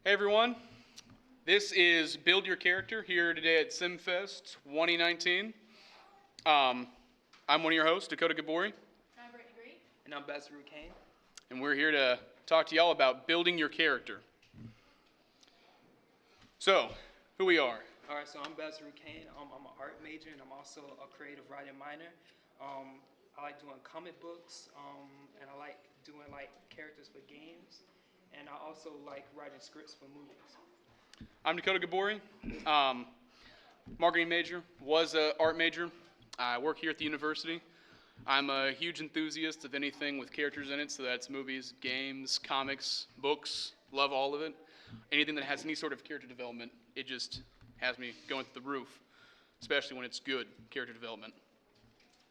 Hey everyone, this is Build Your Character here today at CIMFest2019. I'm one of your hosts, Dakota Gaboury. I'm Brittney Green. And I'm Kane. And we're here to talk to y'all about building your character. So, who we are. All right, so I'm Kane. I'm an art major and I'm also a creative writing minor. I like doing comic books and I like doing characters for games. And I also like writing scripts for movies. I'm Dakota Gaboury, marketing major, was an art major. I work here at the university. I'm a huge enthusiast of anything with characters in it, so that's movies, games, comics, books, love all of it. Anything that has any sort of character development, it just has me going through the roof, especially when it's good character development.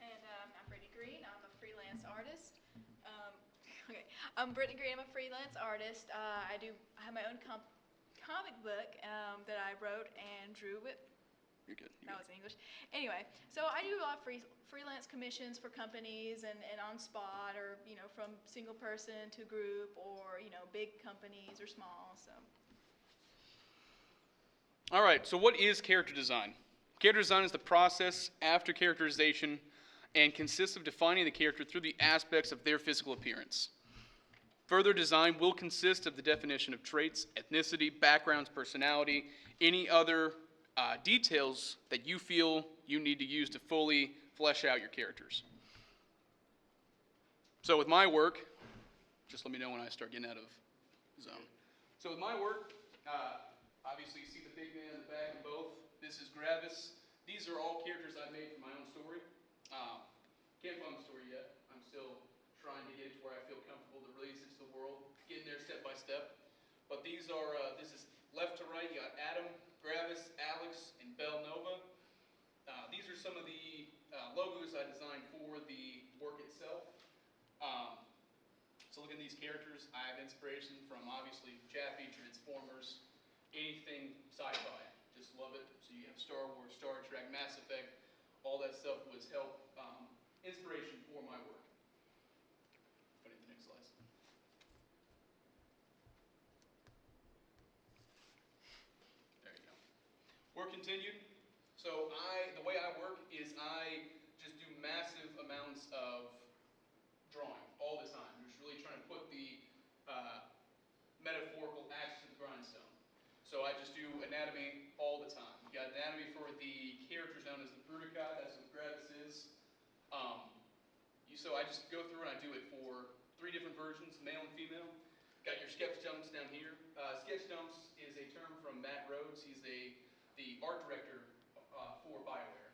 And I'm Brittney Green. I'm a freelance artist. I'm Brittney Green. I'm a freelance artist. I have my own comic book that I wrote and drew with. You're good. That was in English. Anyway, so I do a lot of freelance commissions for companies and on spot, or from single person to group, or big companies or small. So. All right, so what is character design? Character design is the process after characterization and consists of defining the character through the aspects of their physical appearance. Further design will consist of the definition of traits, ethnicity, backgrounds, personality, any other details that you feel you need to use to fully flesh out your characters. So with my work, just let me know when I start getting out of zone. So with my work, obviously you see the big man in the back in both. This is Gravis. These are all characters I made for my own story. Can't find the story yet. I'm still trying to get it to where I feel comfortable to release it to the world. Getting there step by step. But these are, this is left to right. You got Adam, Gravis, Alex, and Belle Nova. These are some of the logos I designed for the work itself. So looking at these characters, I have inspiration from obviously Chappie, Transformers, anything sci-fi. Just love it. So you have Star Wars, Star Trek, Mass Effect. All that stuff was inspiration for my work. Put it in the next slide. There you go. Work continued. So the way I work is I just do massive amounts of drawing all the time. I'm just really trying to put the metaphorical axe to the grindstone. So I just do anatomy all the time. You got anatomy for the characters known as the Brutica, that's what Gravis is. So I just go through and I do it for 3 different versions, male and female. Got your sketch dumps down here. Sketch dumps is a term from Matt Rhodes. He's the art director for BioWare.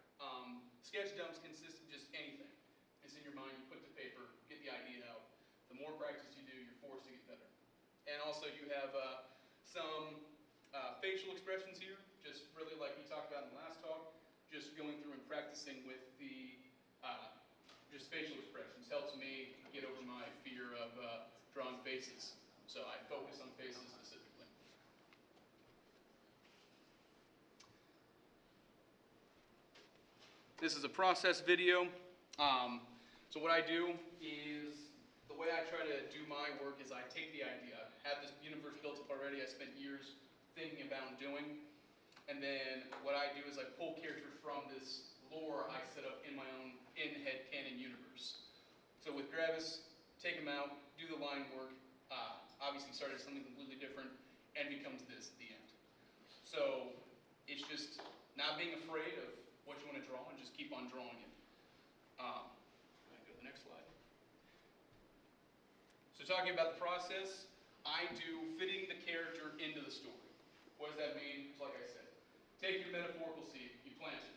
Sketch dumps consist of just anything. It's in your mind, you put it to paper, get the idea out. The more practice you do, you're forced to get better. And also you have some facial expressions here, just really like we talked about in the last talk, just going through and practicing with the just facial expressions helps me get over my fear of drawing faces. So I focus on faces specifically. This is a process video. So what I do is, the way I try to do my work is I take the idea, I have this universe built up already, I spent years thinking about doing, and then what I do is I pull characters from this lore I set up in my own in-head canon universe. So with Gravis, take him out, do the line work, obviously start as something completely different, and becomes this at the end. So it's just not being afraid of what you want to draw and just keep on drawing it. I'm going to go to the next slide. So talking about the process, I do fitting the character into the story. What does that mean? It's like I said, take your metaphorical seed, you plant it,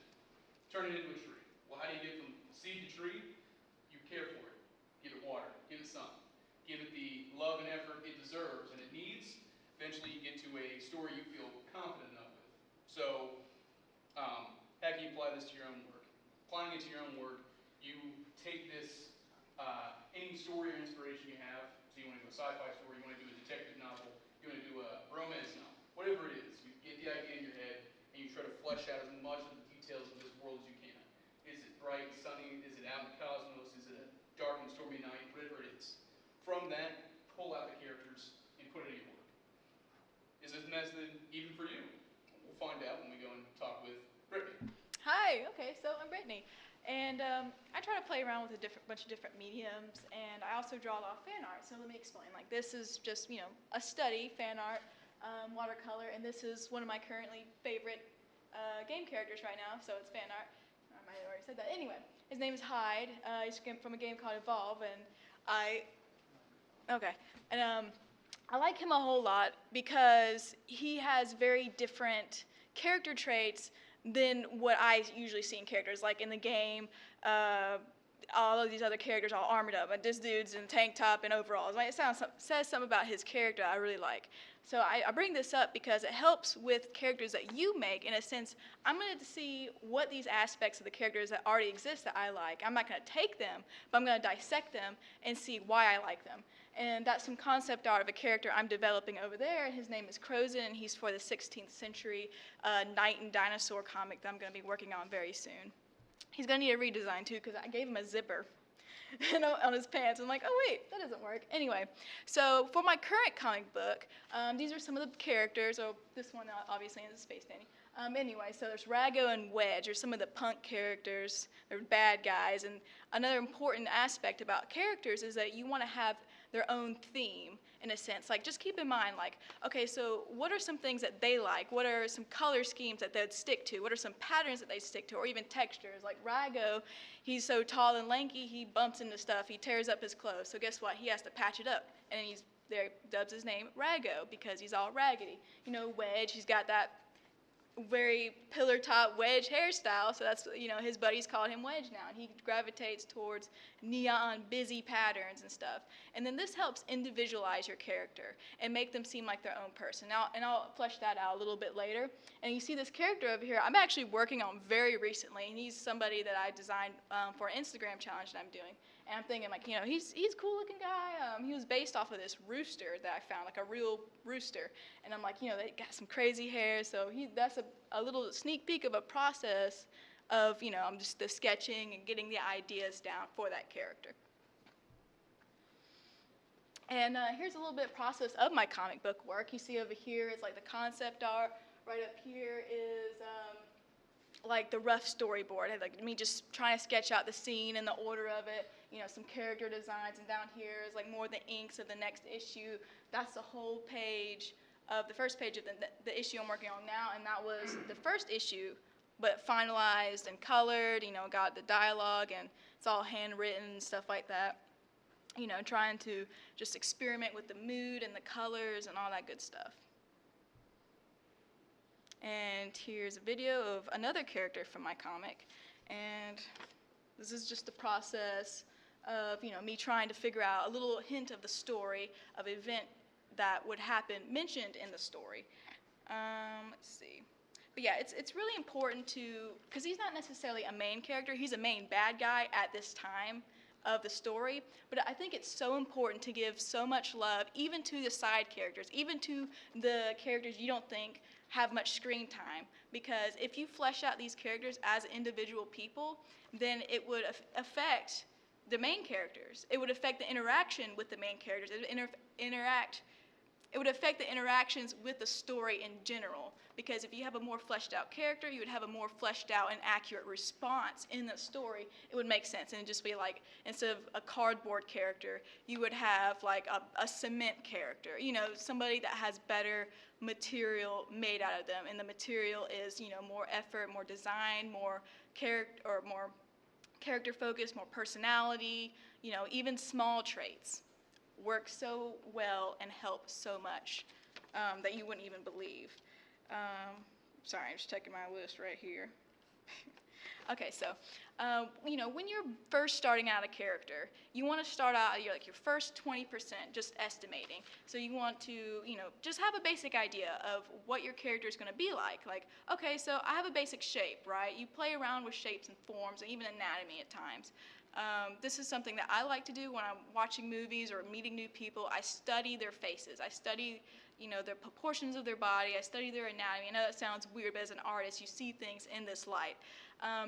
turn it into a tree. Well, how do you get from seed to tree? You care for it. Give it water, give it sun, give it the love and effort it deserves and it needs. Eventually you get to a story you feel confident enough with. So, how can you apply this to your own work? Applying it to your own work, you take this, any story or inspiration you have, so you want to do a sci-fi story, you want to do a detective novel, you want to do a romance novel, whatever it is, you get the idea in your head and you try to flesh out as much of the details of this world as you can. Is it bright and sunny? Is it out in the cosmos? Is it a dark and stormy night? Whatever it is. From that, pull out the characters and put it in your work. Is it as even for you? We'll find out when we go and talk with Brittney. Hi, okay, so I'm Brittney, and I try to play around with a bunch of different mediums, and I also draw a lot of fan art. So let me explain. Like, this is just, a study, fan art, watercolor, and this is one of my currently favorite game characters right now, so it's fan art. I might have already said that. Anyway, his name is Hyde. He's from a game called Evolve, and I like him a whole lot because he has very different character traits than what I usually see in characters. Like in the game, all of these other characters all armored up, and this dude's in tank top and overalls. Like, says something about his character I really like. So I bring this up because it helps with characters that you make. In a sense, I'm going to see what these aspects of the characters that already exist that I like. I'm not going to take them, but I'm going to dissect them and see why I like them. And that's some concept art of a character I'm developing over there. His name is Crozin, and he's for the 16th century knight and dinosaur comic that I'm going to be working on very soon. He's going to need a redesign, too, because I gave him a zipper on his pants. I'm like, oh, wait, that doesn't work. Anyway, so for my current comic book, these are some of the characters. Oh, this one, obviously, is a space dandy. Anyway, so there's Rago and Wedge, are some of the punk characters. They're bad guys. And another important aspect about characters is that you want to have their own theme, in a sense. Like, just keep in mind, like, okay, so what are some things that they like? What are some color schemes that they'd stick to? What are some patterns that they stick to? Or even textures. Like Rago, he's so tall and lanky, he bumps into stuff, he tears up his clothes. So guess what? He has to patch it up. And he's there, dubs his name Rago because he's all raggedy. Wedge, he's got that very pillar top wedge hairstyle, so that's, his buddies call him Wedge now, and he gravitates towards neon busy patterns and stuff. And then this helps individualize your character and make them seem like their own person. Now, and I'll flesh that out a little bit later. And you see this character over here I'm actually working on very recently, and he's somebody that I designed for an Instagram challenge that I'm doing. And I'm thinking, like, he's a cool looking guy. He was based off of this rooster that I found, like a real rooster. And I'm like, they got some crazy hair. So that's a little sneak peek of a process of, I'm just the sketching and getting the ideas down for that character. And here's a little bit of process of my comic book work. You see over here is like the concept art. Right up here is like the rough storyboard, like me just trying to sketch out the scene and the order of it, some character designs, and down here is like more the inks of the next issue. That's the whole page of the first page of the issue I'm working on now, and that was the first issue, but finalized and colored, got the dialogue, and it's all handwritten and stuff like that, trying to just experiment with the mood and the colors and all that good stuff. And here's a video of another character from my comic, and this is just the process of me trying to figure out a little hint of the story of an event that would happen mentioned in the story. Let's see. But yeah, it's really important because he's not necessarily a main character, he's a main bad guy at this time of the story, but I think it's so important to give so much love even to the side characters, even to the characters you don't think have much screen time, because if you flesh out these characters as individual people, then it would affect the main characters. It would affect the interaction with the main characters. It would affect the interactions with the story in general, because if you have a more fleshed out character, you would have a more fleshed out and accurate response in the story. It would make sense, and it'd just be like, instead of a cardboard character, you would have like a cement character, somebody that has better material made out of them, and the material is, more effort, more design, more character focus, more personality, even small traits work so well and help so much that you wouldn't even believe. Sorry, I'm just checking my list right here. Okay, so, when you're first starting out a character, you want to start out your first 20% just estimating. So you want to, just have a basic idea of what your character is going to be like. Like, okay, so I have a basic shape, right? You play around with shapes and forms and even anatomy at times. This is something that I like to do when I'm watching movies or meeting new people. I study their faces. I study, their proportions of their body. I study their anatomy. I know that sounds weird, but as an artist, you see things in this light.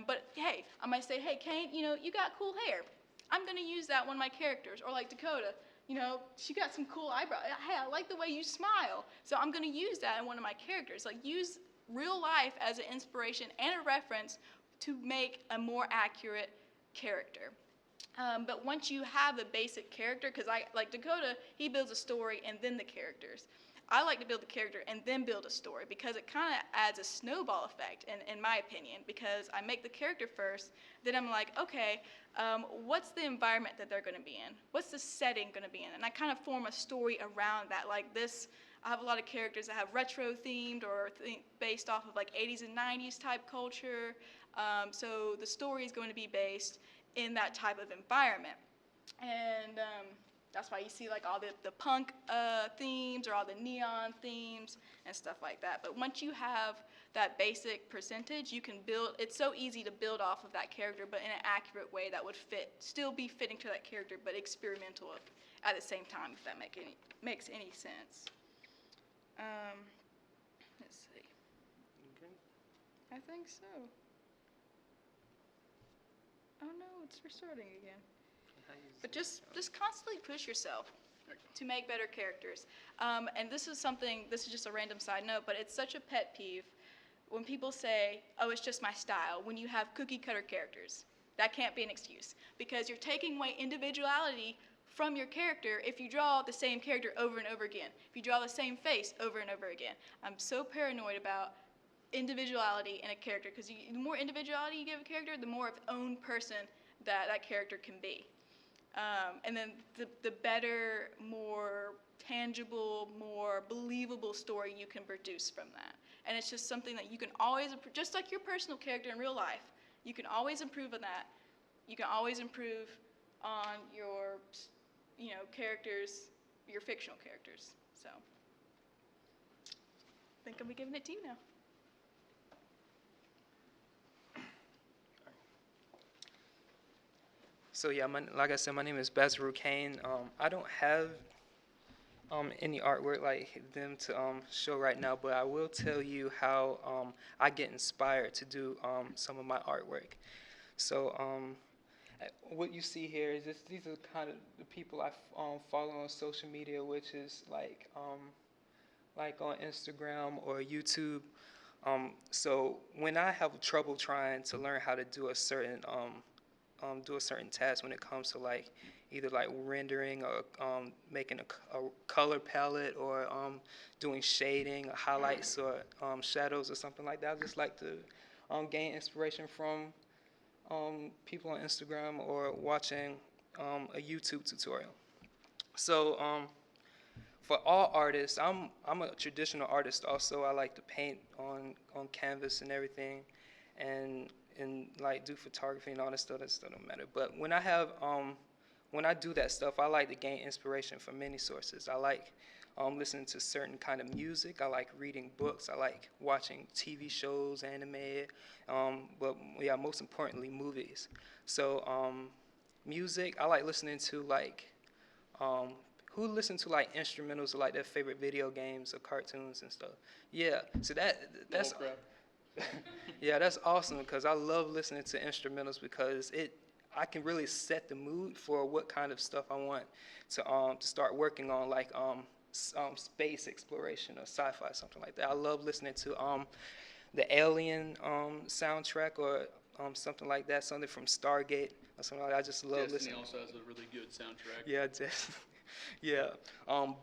But hey, I might say, hey, Kane, you got cool hair. I'm going to use that one of my characters. Or like Dakota, you know, she got some cool eyebrows. Hey, I like the way you smile. So I'm going to use that in one of my characters. Like, use real life as an inspiration and a reference to make a more accurate character. But once you have the basic character, because like Dakota, he builds a story and then the characters. I like to build the character and then build a story because it kind of adds a snowball effect, in my opinion, because I make the character first, then I'm like, okay, what's the environment that they're going to be in? What's the setting going to be in? And I kind of form a story around that. Like this, I have a lot of characters that have retro themed or based off of like 80s and 90s type culture. So the story is going to be based in that type of environment. And that's why you see like all the punk themes or all the neon themes and stuff like that. But once you have that basic percentage, you can build, it's so easy to build off of that character, but in an accurate way that would still be fitting to that character, but experimental at the same time, if that makes any sense. Let's see. Okay. I think so. Oh no, it's restarting again. But just constantly push yourself to make better characters. And this is just a random side note, but it's such a pet peeve when people say, oh, it's just my style, when you have cookie cutter characters. That can't be an excuse because you're taking away individuality from your character if you draw the same character over and over again, if you draw the same face over and over again. I'm so paranoid about individuality in a character because the more individuality you give a character, the more of its own person that character can be. And then the better, more tangible, more believable story you can produce from that. And it's just something that you can always, just like your personal character in real life, you can always improve on that. You can always improve on your, characters, your fictional characters. So I think I'll be giving it to you now. So yeah, like I said, my name is Kane. I don't have any artwork like them to show right now, but I will tell you how I get inspired to do some of my artwork. So what you see here is these are kind of the people I follow on social media, which is like on Instagram or YouTube. So when I have trouble trying to learn how to do a certain task when it comes to like either like rendering or making a color palette or doing shading or highlights or shadows or something like that. I just like to gain inspiration from people on Instagram or watching a YouTube tutorial. So for all artists, I'm a traditional artist also. I like to paint on canvas and everything, and like do photography and all that stuff don't matter. But when I do that stuff, I like to gain inspiration from many sources. I like listening to certain kind of music. I like reading books. I like watching TV shows, anime, but yeah, most importantly, movies. So music, I like listening to like who listen to like instrumentals of like their favorite video games or cartoons and stuff. Yeah, so that's. Yeah, that's awesome because I love listening to instrumentals because I can really set the mood for what kind of stuff I want to start working on, like space exploration or sci-fi, something like that. I love listening to the Alien soundtrack or something like that, something from Stargate or something like that. I just love listening. Destiny also has a really good soundtrack. Yeah, yeah.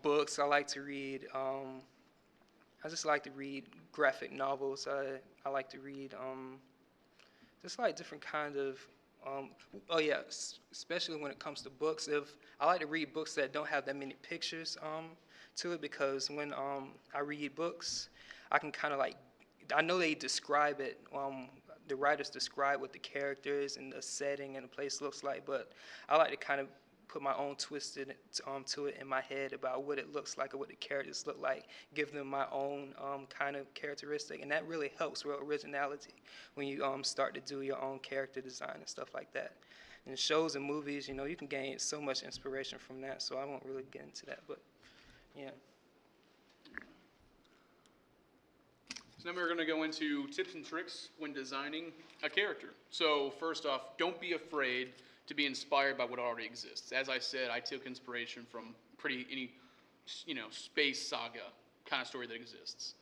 Books I like to read. I just like to read graphic novels. I like to read just like different kind of especially when it comes to books. If I like to read books that don't have that many pictures to it, because when I read books, I can kind of like, I know they describe it. The writers describe what the characters and the setting and the place looks like, but I like to kind of put my own twist to it in my head about what it looks like or what the characters look like, give them my own kind of characteristic, and that really helps with originality when you start to do your own character design and stuff like that. In shows and movies, you can gain so much inspiration from that, so I won't really get into that, but yeah. So now we're going to go into tips and tricks when designing a character. So first off, don't be afraid to be inspired by what already exists. As I said, I took inspiration from any space saga kind of story that exists.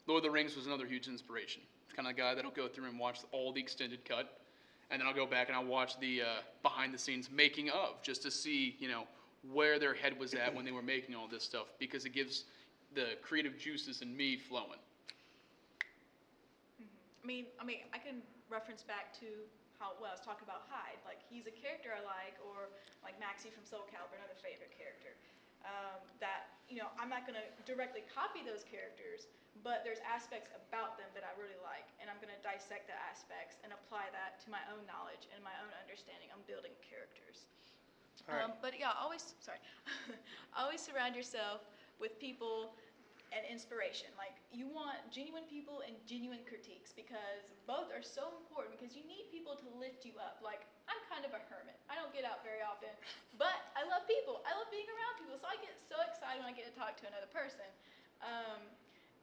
Lord of the Rings was another huge inspiration. It's kind of the guy that'll go through and watch all the extended cut, and then I'll go back and I'll watch the behind the scenes making of, just to see, where their head was at when they were making all this stuff, because it gives the creative juices in me flowing. I mean, I can reference back to when I was talking about Hyde. Like, he's a character I like, or like Maxie from Soul Calibur, another favorite character. I'm not going to directly copy those characters, but there's aspects about them that I really like, and I'm going to dissect the aspects and apply that to my own knowledge and my own understanding on building characters. Right. But yeah, always surround yourself with people and inspiration. Like, you want genuine people and genuine critiques, because both are so important, because you need people to lift you up. Like, I'm kind of a hermit. I don't get out very often, but I love people. I love being around people, so I get so excited when I get to talk to another person.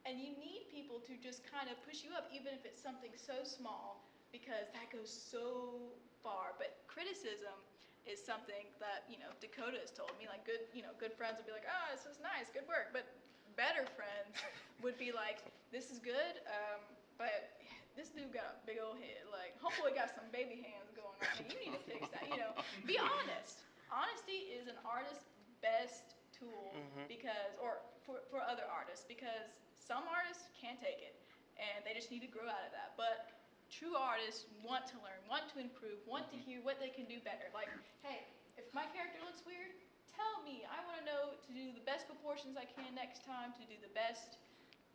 And you need people to just kind of push you up, even if it's something so small, because that goes so far. But criticism is something that, Dakota has told me. Like, good friends will be like, oh, this was nice, good work. But better friends would be like, this is good, but this dude got a big old head. Like, homeboy got some baby hands going on. You need to fix that. Be honest. Honesty is an artist's best tool, because, or for other artists, because some artists can't take it, and they just need to grow out of that. But true artists want to learn, want to improve, want to hear what they can do better. Like, hey, if my character looks weird, tell me. I want to know to do the best proportions I can next time, to do the best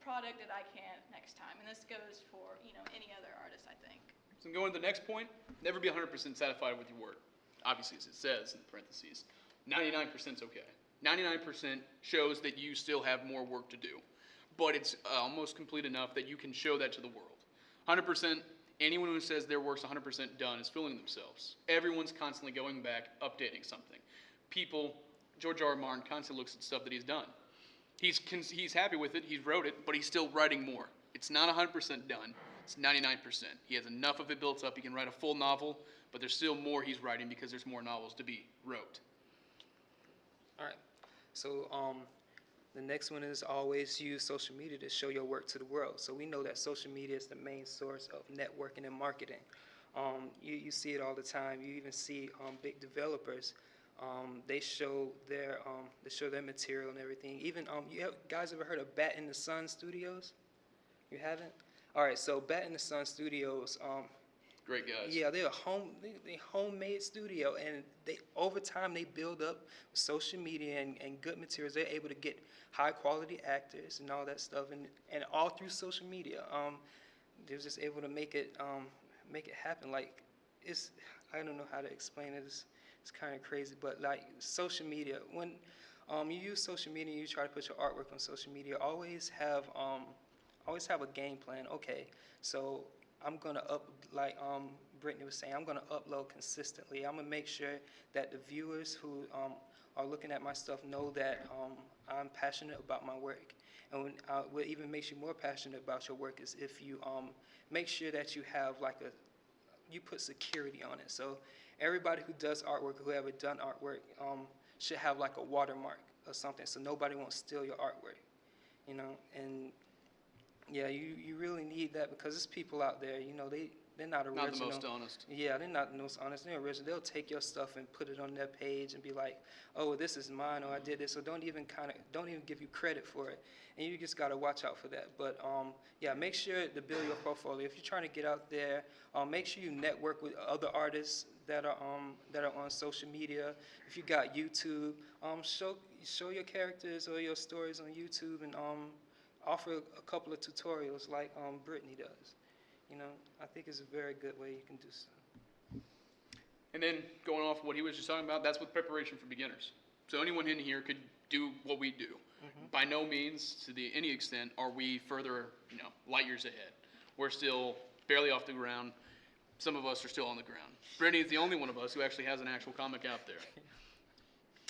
product that I can next time. And this goes for, any other artist, I think. So going to the next point, never be 100% satisfied with your work. Obviously, as it says in parentheses, 99% is okay. 99% shows that you still have more work to do, but it's almost complete enough that you can show that to the world. 100%, anyone who says their work's 100% done is fooling themselves. Everyone's constantly going back, updating something. George R. R. Martin constantly looks at stuff that he's done. He's happy with it, he wrote it, but he's still writing more. It's not 100% done, it's 99%. He has enough of it built up, he can write a full novel, but there's still more he's writing, because there's more novels to be wrote. All right. So the next one is always use social media to show your work to the world. So we know that social media is the main source of networking and marketing. You see it all the time. You even see big developers. They show their material and everything. Even guys ever heard of Bat in the Sun Studios? You haven't? All right. So Bat in the Sun Studios. Great guys. Yeah, they're a homemade studio, and over time they build up social media and good materials. They're able to get high quality actors and all that stuff, and all through social media. They're just able to make it happen. Like, I don't know how to explain it. It's kind of crazy, but like social media, when you use social media, you try to put your artwork on social media. Always have a game plan. Okay, so I'm gonna Brittney was saying, I'm gonna upload consistently. I'm gonna make sure that the viewers who are looking at my stuff know that I'm passionate about my work. And what even makes you more passionate about your work is if you make sure that you have you put security on it. So everybody who does artwork, who ever done artwork, should have like a watermark or something, so nobody won't steal your artwork. And yeah, you really need that, because there's people out there, they're not original. Not the most honest. Yeah, they're not the most honest. They're original. They'll take your stuff and put it on their page and be like, "Oh, this is mine," or "I did this," or don't even give you credit for it. And you just gotta watch out for that. But yeah, make sure to build your portfolio. If you're trying to get out there, make sure you network with other artists that are on social media. If you got YouTube, show your characters or your stories on YouTube, and offer a couple of tutorials like Brittney does. I think it's a very good way you can do so. And then going off what he was just talking about, that's with preparation for beginners. So anyone in here could do what we do. By no means, to any extent, are we further, light years ahead. We're still barely off the ground. Some of us are still on the ground. Brittney is the only one of us who actually has an actual comic out there.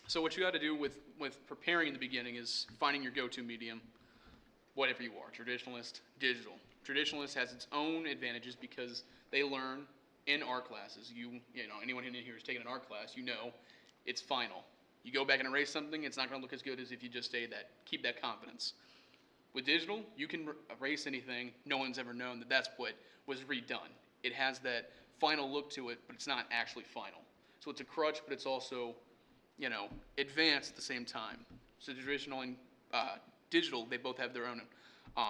So what you got to do with preparing in the beginning is finding your go-to medium, whatever you are, traditionalist, digital. Traditionalist has its own advantages because they learn in art classes, you know, anyone in here who's taken an art class, you know, it's final. You go back and erase something, it's not going to look as good as if you just keep that confidence. With digital, you can erase anything. No one's ever known that that's what was redone. It has that final look to it, but it's not actually final. So it's a crutch, but it's also, you know, advanced at the same time. So traditional and digital, they both have their own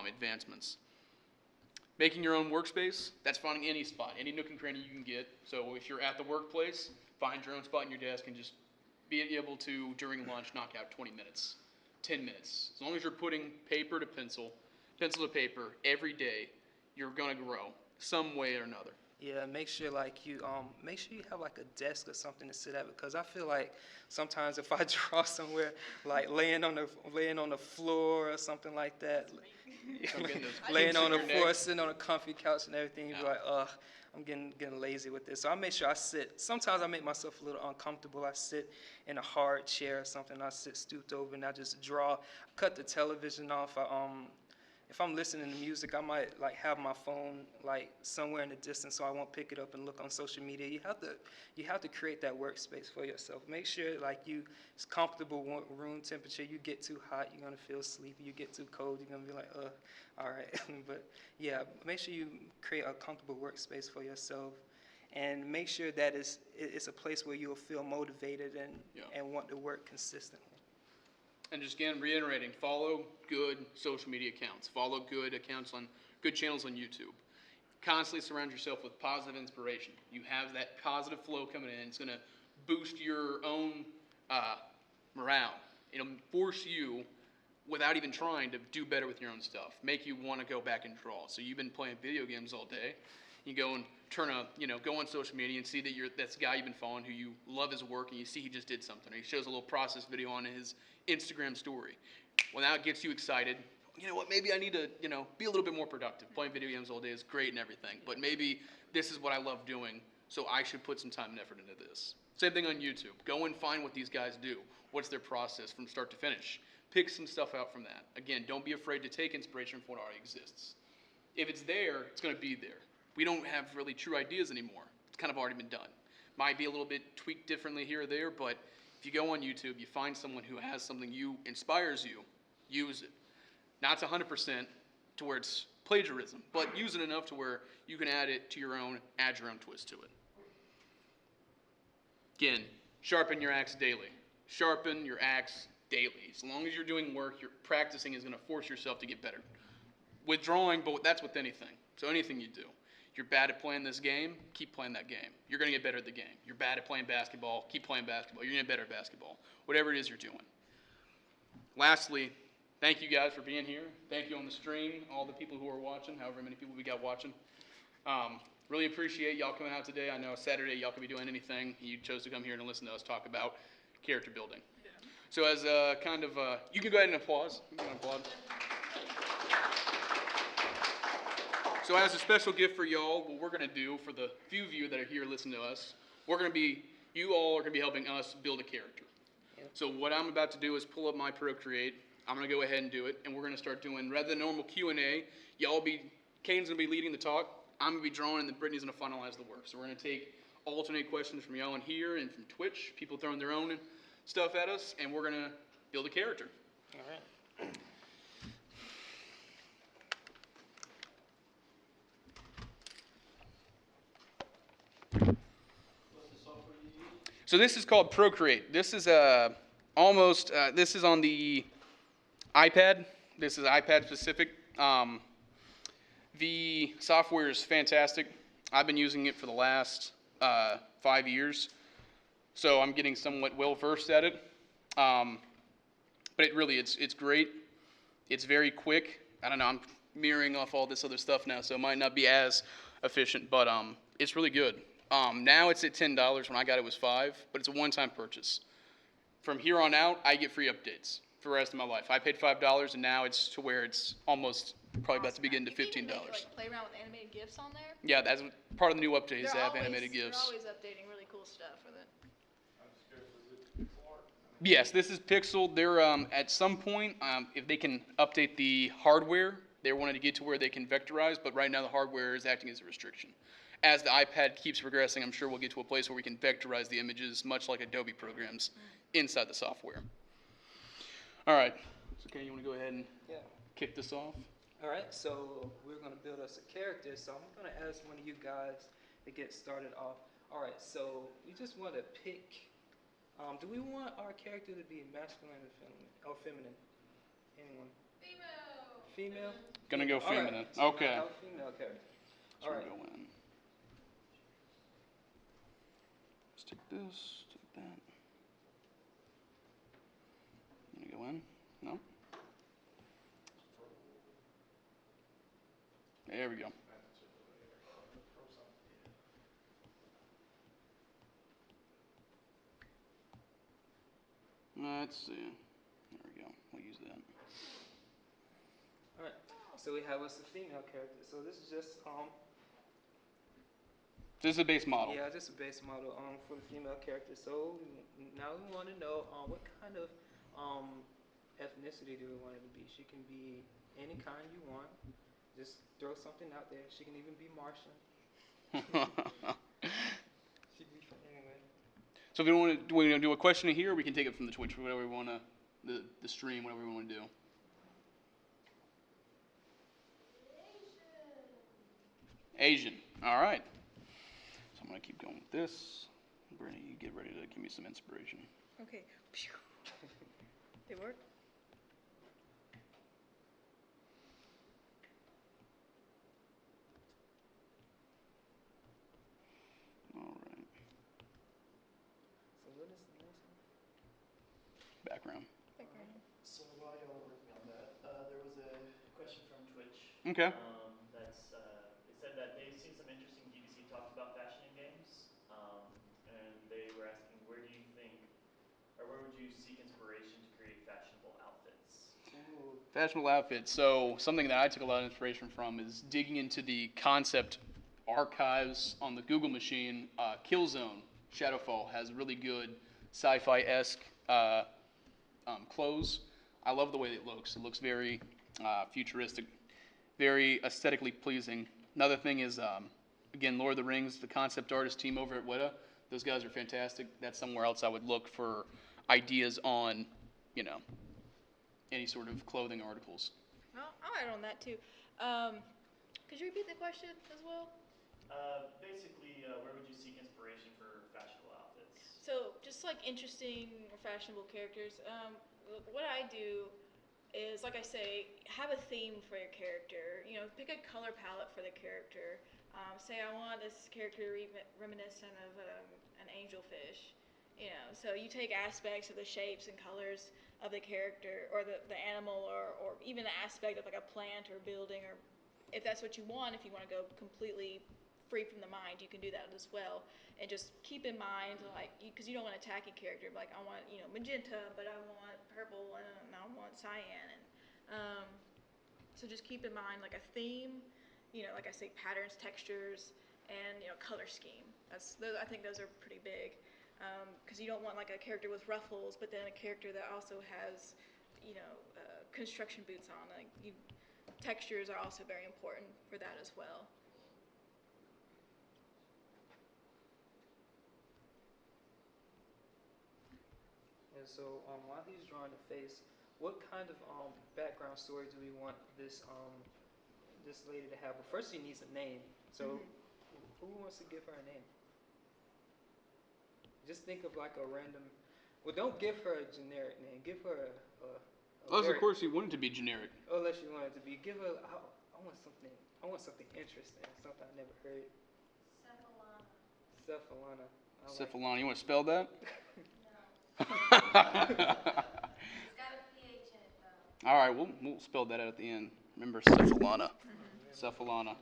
advancements. Making your own workspace, that's finding any spot, any nook and cranny you can get. So if you're at the workplace, find your own spot in your desk and just be able to, during lunch, knock out 20 minutes, 10 minutes. As long as you're putting paper to pencil, pencil to paper every day, you're gonna grow some way or another. Yeah, make sure like you have like a desk or something to sit at, because I feel like sometimes if I draw somewhere like laying on the floor or something like that, laying on the floor, sitting on a comfy couch and everything, you'd be like, ugh, I'm getting lazy with this. So I make sure I sit. Sometimes I make myself a little uncomfortable. I sit in a hard chair or something. I sit stooped over and I just draw. Cut the television off. If I'm listening to music, I might like have my phone like somewhere in the distance so I won't pick it up and look on social media. You have to create that workspace for yourself. Make sure like it's comfortable room temperature. You get too hot, you're gonna feel sleepy. You get too cold, you're gonna be like, all right. But yeah, make sure you create a comfortable workspace for yourself, and make sure that it's a place where you'll feel motivated and want to work consistently. And just again, reiterating, follow good social media accounts. Follow good accounts on good channels on YouTube. Constantly surround yourself with positive inspiration. You have that positive flow coming in. It's going to boost your own morale. It'll force you, without even trying, to do better with your own stuff. Make you want to go back and draw. So you've been playing video games all day. You go and go on social media and see that that's the guy you've been following who you love his work, and you see he just did something. He shows a little process video on his Instagram story. Well, now it gets you excited. You know what, maybe I need to, be a little bit more productive. Playing video games all day is great and everything, but maybe this is what I love doing, so I should put some time and effort into this. Same thing on YouTube. Go and find what these guys do. What's their process from start to finish? Pick some stuff out from that. Again, don't be afraid to take inspiration from what already exists. If it's there, it's going to be there. We don't have really true ideas anymore. It's kind of already been done. Might be a little bit tweaked differently here or there, but if you go on YouTube, you find someone who has something inspires you, use it. Not to 100% to where it's plagiarism, but use it enough to where you can add your own twist to it. Again, sharpen your axe daily. Sharpen your axe daily. As long as you're doing work, your practicing is going to force yourself to get better. With drawing, but that's with anything. So anything you do. You're bad at playing this game, keep playing that game. You're going to get better at the game. You're bad at playing basketball, keep playing basketball. You're going to get better at basketball. Whatever it is you're doing. Lastly, thank you guys for being here. Thank you on the stream, all the people who are watching, however many people we got watching. Really appreciate y'all coming out today. I know Saturday y'all could be doing anything. You chose to come here and listen to us talk about character building. Yeah. So as a kind of, you can go ahead and applause. You can applaud. So as a special gift for y'all, what we're going to do for the few of you that are here listening to us, you all are going to be helping us build a character. Yeah. So what I'm about to do is pull up my Procreate. I'm going to go ahead and do it, and we're going to start doing, rather than normal Q&A, Kane's going to be leading the talk, I'm going to be drawing, and then Brittney's going to finalize the work. So we're going to take alternate questions from y'all in here and from Twitch, people throwing their own stuff at us, and we're going to build a character. All right. So this is called Procreate. This is this is on the iPad. This is iPad specific. The software is fantastic. I've been using it for the last 5 years, so I'm getting somewhat well versed at it. But it's great. It's very quick. I don't know. I'm mirroring off all this other stuff now, so it might not be as efficient, but it's really good. Now it's at $10. When I got it was $5, but it's a one-time purchase. From here on out, I get free updates for the rest of my life. I paid $5, and now it's to where it's almost probably about to be getting to $15. You can play around with animated GIFs on there? Yeah, that's part of the new update is to have animated GIFs. They're always updating really cool stuff with it. Yes, this is Pixel. They're at some point, if they can update the hardware They wanted to get to where they can vectorize, but right now the hardware is acting as a restriction. As the iPad keeps progressing, I'm sure we'll get to a place where we can vectorize the images, much like Adobe programs, inside the software. All right. So, Kane, you want to go ahead and kick this off? All right, so we're going to build us a character. So I'm going to ask one of you guys to get started off. All right, so we just want to pick. Do we want our character to be masculine or feminine? Anyone? Female. Gonna go All right, feminine. so Okay. I'll have a female character. So All we'll right. go in. Let's take this, take that. Gonna go in? No? There we go. Let's see. There we go. We'll use that. All right. So we have us a female character. So this is just This is a base model. Yeah, just a base model for the female character. So now we want to know what kind of ethnicity do we want it to be? She can be any kind you want. Just throw something out there. She can even be Martian. She can be anyway. So if we want to do a question here, we can take it from the Twitch, whatever we want to, the stream, whatever we want to do. Asian. All right. So I'm going to keep going with this. Brittney, you get ready to give me some inspiration. Okay. They work? All right. So what is the next one? Background. So while y'all were working on that, there was a question from Twitch. Okay. It said that they've seen some interesting BBC talks about fashion in games, and they were asking, where do you think, or where would you seek inspiration to create fashionable outfits? Ooh. Fashionable outfits. So something that I took a lot of inspiration from is digging into the concept archives on the Google machine. Killzone Shadowfall has really good sci-fi-esque clothes. I love the way it looks. It looks very futuristic, very aesthetically pleasing. Another thing is, again, Lord of the Rings, the concept artist team over at Weta. Those guys are fantastic. That's somewhere else I would look for ideas on, any sort of clothing articles. Well, I'll add on that too. Could you repeat the question as well? Basically, where would you seek inspiration for fashionable outfits? So, just like interesting or fashionable characters, what I do is, like I say, have a theme for your character. Pick a color palette for the character. Say I want this character reminiscent of an angelfish. So you take aspects of the shapes and colors of the character or the animal or even the aspect of like a plant or building, or if that's what you want, if you want to go completely free from the mind, you can do that as well. And just keep in mind, like, because you don't want a tacky character, but like I want, magenta, but I want purple and I want cyan. And so just keep in mind like a theme, like I say, patterns, textures, and color scheme. I think those are pretty big. Because you don't want like a character with ruffles, but then a character that also has, construction boots on. Textures are also very important for that as well. And so while he's drawing the face, what kind of background story do we want this lady to have? But first, she needs a name. So who wants to give her a name? Just think of like a random. Well, don't give her a generic name. Give her a Unless, of course, you want it to be generic. Unless you want it to be. Give her. I want something. I want something interesting. Something I never heard. Cephalana. Cephalana. You want to spell that? It's got a PH in it, though. All right, we'll spell that out at the end. Remember, Cephalana. Cephalana.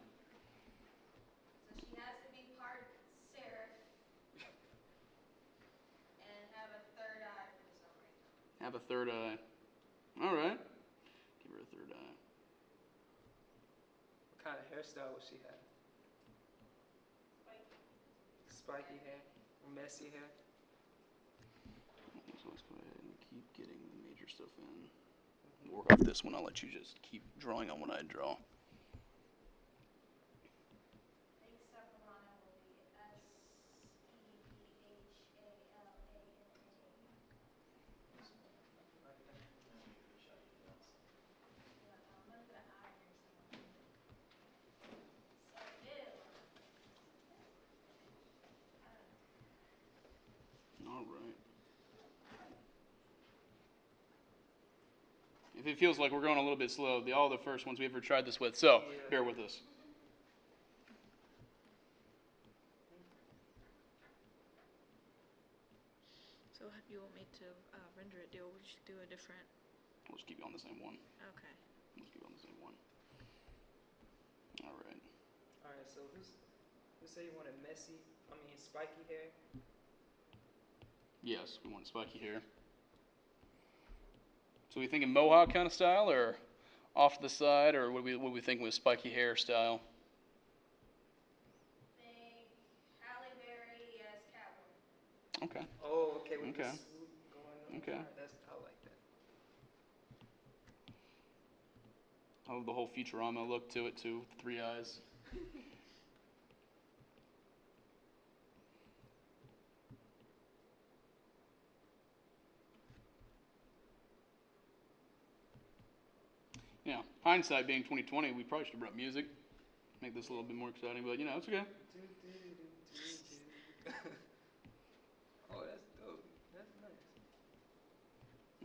So she has to be part serif and have a third eye for some reason. Have a third eye. All right. Give her a third eye. What kind of hairstyle would she have? Spiky hair? Messy hair? So let's go ahead and keep getting the major stuff in. work off this one. I'll let you just keep drawing on what I draw. I think Sephalana will be Sephalaana. Like that. That'd be a pretty shocking pronounce. Yeah, I'm gonna put an I there somewhere. Seville. I don't know. All right. If it feels like we're going a little bit slow, all the first ones we ever tried this with, so Yeah. bear with us. So how do you want me to render it? We'll just do a different. We'll just keep you on the same one. Okay. Let's keep on the same one. All right. All right. So who say you wanted messy? Spiky hair. Yes, we want spiky hair. So we thinking mohawk kind of style, or off to the side, or what we thinking with spiky hairstyle? Think Halle Berry as Catwoman. Okay. Oh, okay. With Okay. the swoop going up. Okay. All right, I like that. I love the whole Futurama look to it too, with the 3 eyes. Yeah, hindsight being 2020, we probably should have brought music, make this a little bit more exciting. But it's okay. Oh, that's dope. That's nice.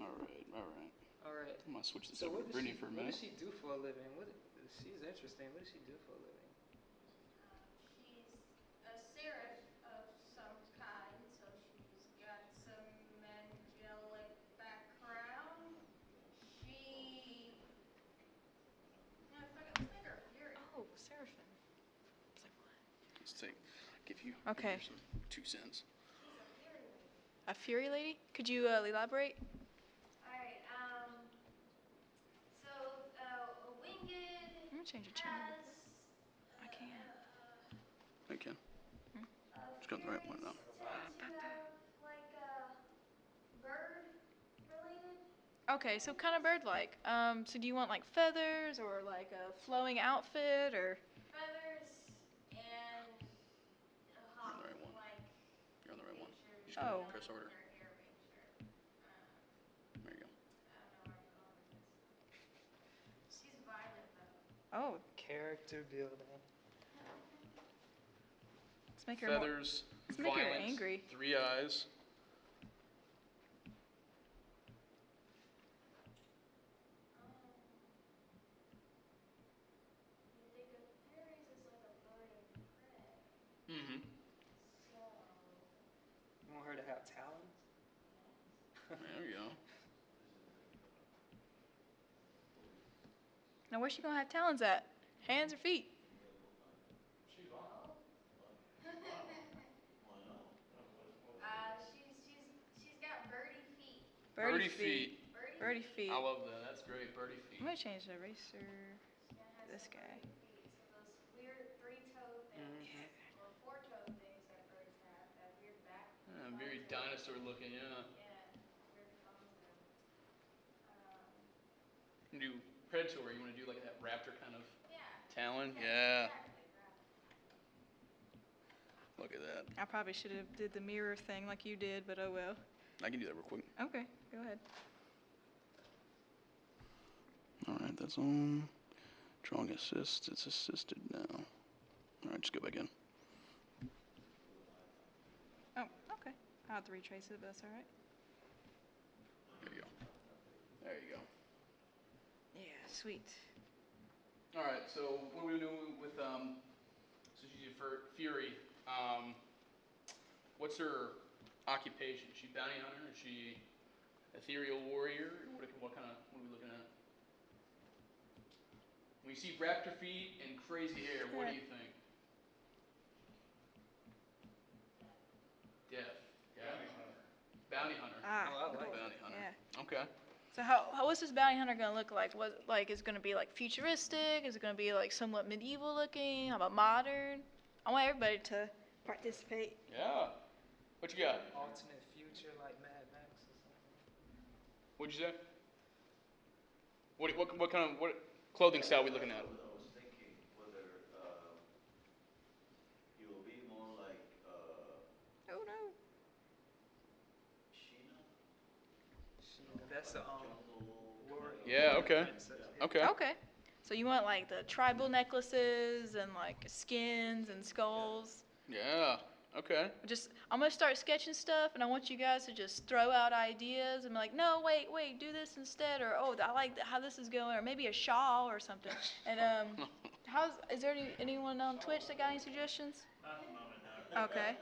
All right, all right. All right. I'm gonna switch this So over to Brittney for a what minute. does she do for a living? She's interesting. What does she do for a living? She's a seraph of some kind, so she's got some angelic background. No, let's make her a fury. Oh, Seraphim. It's like what? Let's give you Okay. some 2 cents. She's a fury lady. A fury lady? Could you elaborate? Alright, so, a winged I'm gonna change the channel. has I can't. I can. Just got the right one now. tend to have like a bird related. Okay, so kind of bird-like. So do you want like feathers or like a flowing outfit or? Feathers and a You're on the right one. hawk-like You're on the right one. nature. You just gotta Oh. press order. Her hair picture. There you go. I don't know where I'm going with this. She's violent though. Oh, Character building. let's make her more. Feathers, Let's make her violence, angry. 3 eyes. You think of fairies as like a bird of prey. Mm-hmm. So, You want her to have talons? yes. There you go. Now where's she gonna have talons at? Hands or feet? She's got birdie feet. Birdie feet. Birdie feet. I love that. That's great. Birdie feet. I'm gonna change the eraser. She's gonna have This some guy. birdie feet. So those weird 3-toed things, or 4-toed things that birds have, that weird back. Very thumbs dinosaur looking, yeah. Yeah, weird thumbs and You do predatory. You want to do like that raptor kind of yeah. talon? Yes, Yeah. exactly. Raptor. Look at that. I probably should have did the mirror thing like you did, but oh well. I can do that real quick. Okay, go ahead. All right, that's on. Drawing assist. It's assisted now. All right, just go back in. Oh, okay. I'll have to retrace it, but that's all right. There you go. There you go. Yeah, sweet. All right, so what are we doing with so she's for Fury. What's her occupation? Is she bounty hunter? Is she ethereal warrior? What are we looking at? When you see raptor feet and crazy hair, what do you think? Death. Yeah. Bounty hunter. Ah, Oh, I like cool. Bounty hunter. Yeah. Okay. So what's this bounty hunter gonna look like? Is it gonna be like futuristic? Is it gonna be like somewhat medieval looking? How about modern? I want everybody to participate. Yeah. What you got? Alternate future like Mad Max or something. What'd you say? What kind of clothing style are we looking at? I was thinking whether it will be more like Oh no. Sheena, That's a jungle. warrior. Yeah, okay. Princess, yeah. Okay. Okay. So you want like the tribal necklaces and like skins and skulls. Yeah. Okay. I'm gonna start sketching stuff, and I want you guys to just throw out ideas and be like, no, wait, do this instead, or oh, I like how this is going, or maybe a shawl or something. And is there anyone on Twitch that got any suggestions? Not at the moment, no. Okay.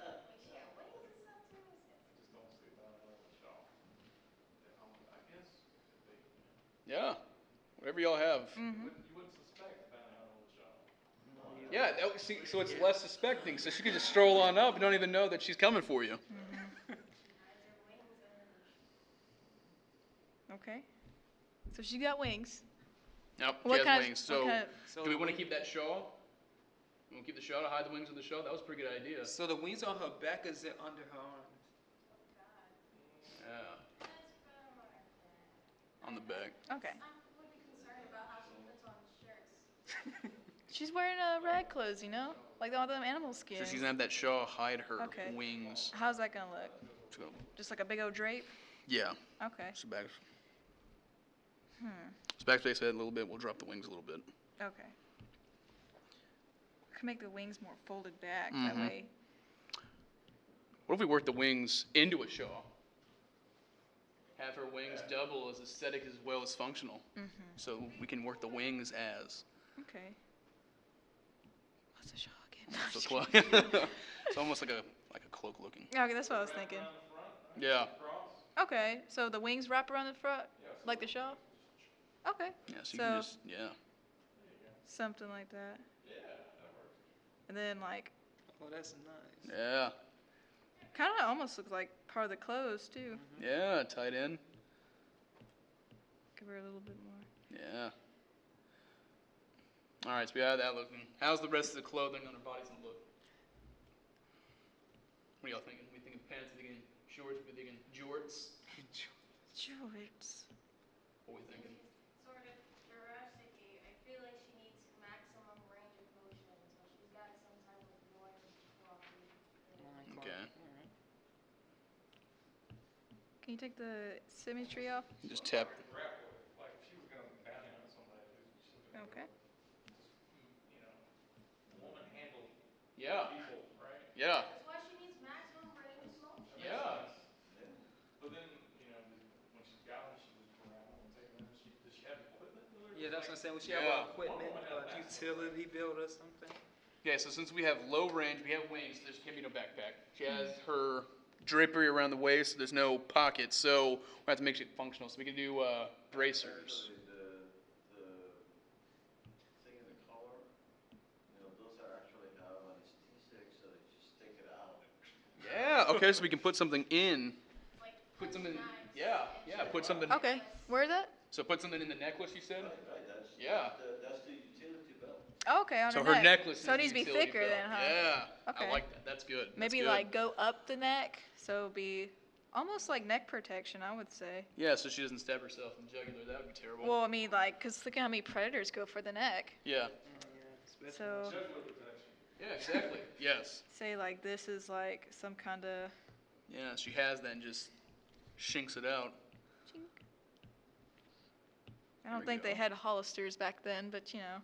Yeah, wings is not too risky. I just don't see about it with a shawl. I guess it could be. Yeah. Whatever y'all have. Mm-hmm. You wouldn't suspect bounty hunter with a shawl. Yeah. So it's less suspecting. So she could just stroll on up and don't even know that she's coming for you. Hides her wings and Okay. So she got wings. Yep. What She has kind of- wings. what So kind So do we the want to wing- keep that shawl? We want to keep the shawl to hide the wings of the shawl? That was a pretty good idea. So the wings on her back, is it under her arms? Yeah. let's put them on her back. On the back. Okay. I would be concerned about how she puts on shirts. She's wearing rag clothes, you know, like all them animal So skins. she's gonna have that shawl hide her Okay. wings. How's that gonna look? So, Just like a big old drape? yeah. Okay. So back. So backspace head a little bit. We'll drop the wings a little bit. Okay. Could make the wings more folded back that Mhm. way. What if we work the wings into a shawl? Have her wings double as aesthetic as well as functional. So we can work the wings as. Okay. What's a shawl again? So it's almost like a cloak looking. Okay, that's what I was thinking. Around the front, right? Yeah. Cross. Okay, so the wings wrap around the front, Yeah, so like the shawl? Okay, Yeah. So you So- can just yeah. something like that. Yeah, that works. And then like, Oh, that's nice. Yeah. kind of almost looks like part of the clothes too. Yeah. Tied in. Give her a little bit more. Yeah. All right. So we have that looking. How's the rest of the clothing on her bodies gonna look? What are y'all thinking? We thinking pants? We thinking shorts? We thinking jorts? Jorts. What we thinking? Sort of Jurassic-y. I feel like she needs maximum range of motion, so she's got some type of loincloth thing. Okay. Can you take the symmetry off? Just tap. Grapple it. Like if she was gonna bounty hunt somebody, she was gonna Okay. woman handle Yeah. people, right? Yeah. That's why she needs maximum range of motion. Yeah. But then, when she's got them, she just around and take them. Does she have equipment with her? Yeah, that's what I'm saying. We should Yeah. have equipment, utility belt or something. Okay, so since we have low range, we have wings, there can't be no backpack. She has her drapery around the waist, so there's no pockets, so we have to make it functional. So we can do bracers. Actually, the thing in the collar, those are actually have anesthetic, so they just take it out. Yeah, okay, so we can put something in. Like Put something, knives. yeah, put something. Okay, where is that? So put something in the necklace, you said? Right, that's. Yeah. That's the utility belt. Okay, on So her her neck. necklace So it is needs to be utility thicker belt. then, huh? Yeah, Okay. I like that, that's good. That's Maybe good. like go up the neck, so it'll be almost like neck protection, I would say. Yeah, so she doesn't stab herself in the jugular, that would be terrible. Well, I mean, like, because look at how many predators go for the neck. Yeah, Yeah, So, Jugular protection. yeah, exactly, yes. say like this is like some kind of. Yeah, she has that and just shinks it out. I don't we think go. they had Hollisters back then, but you know.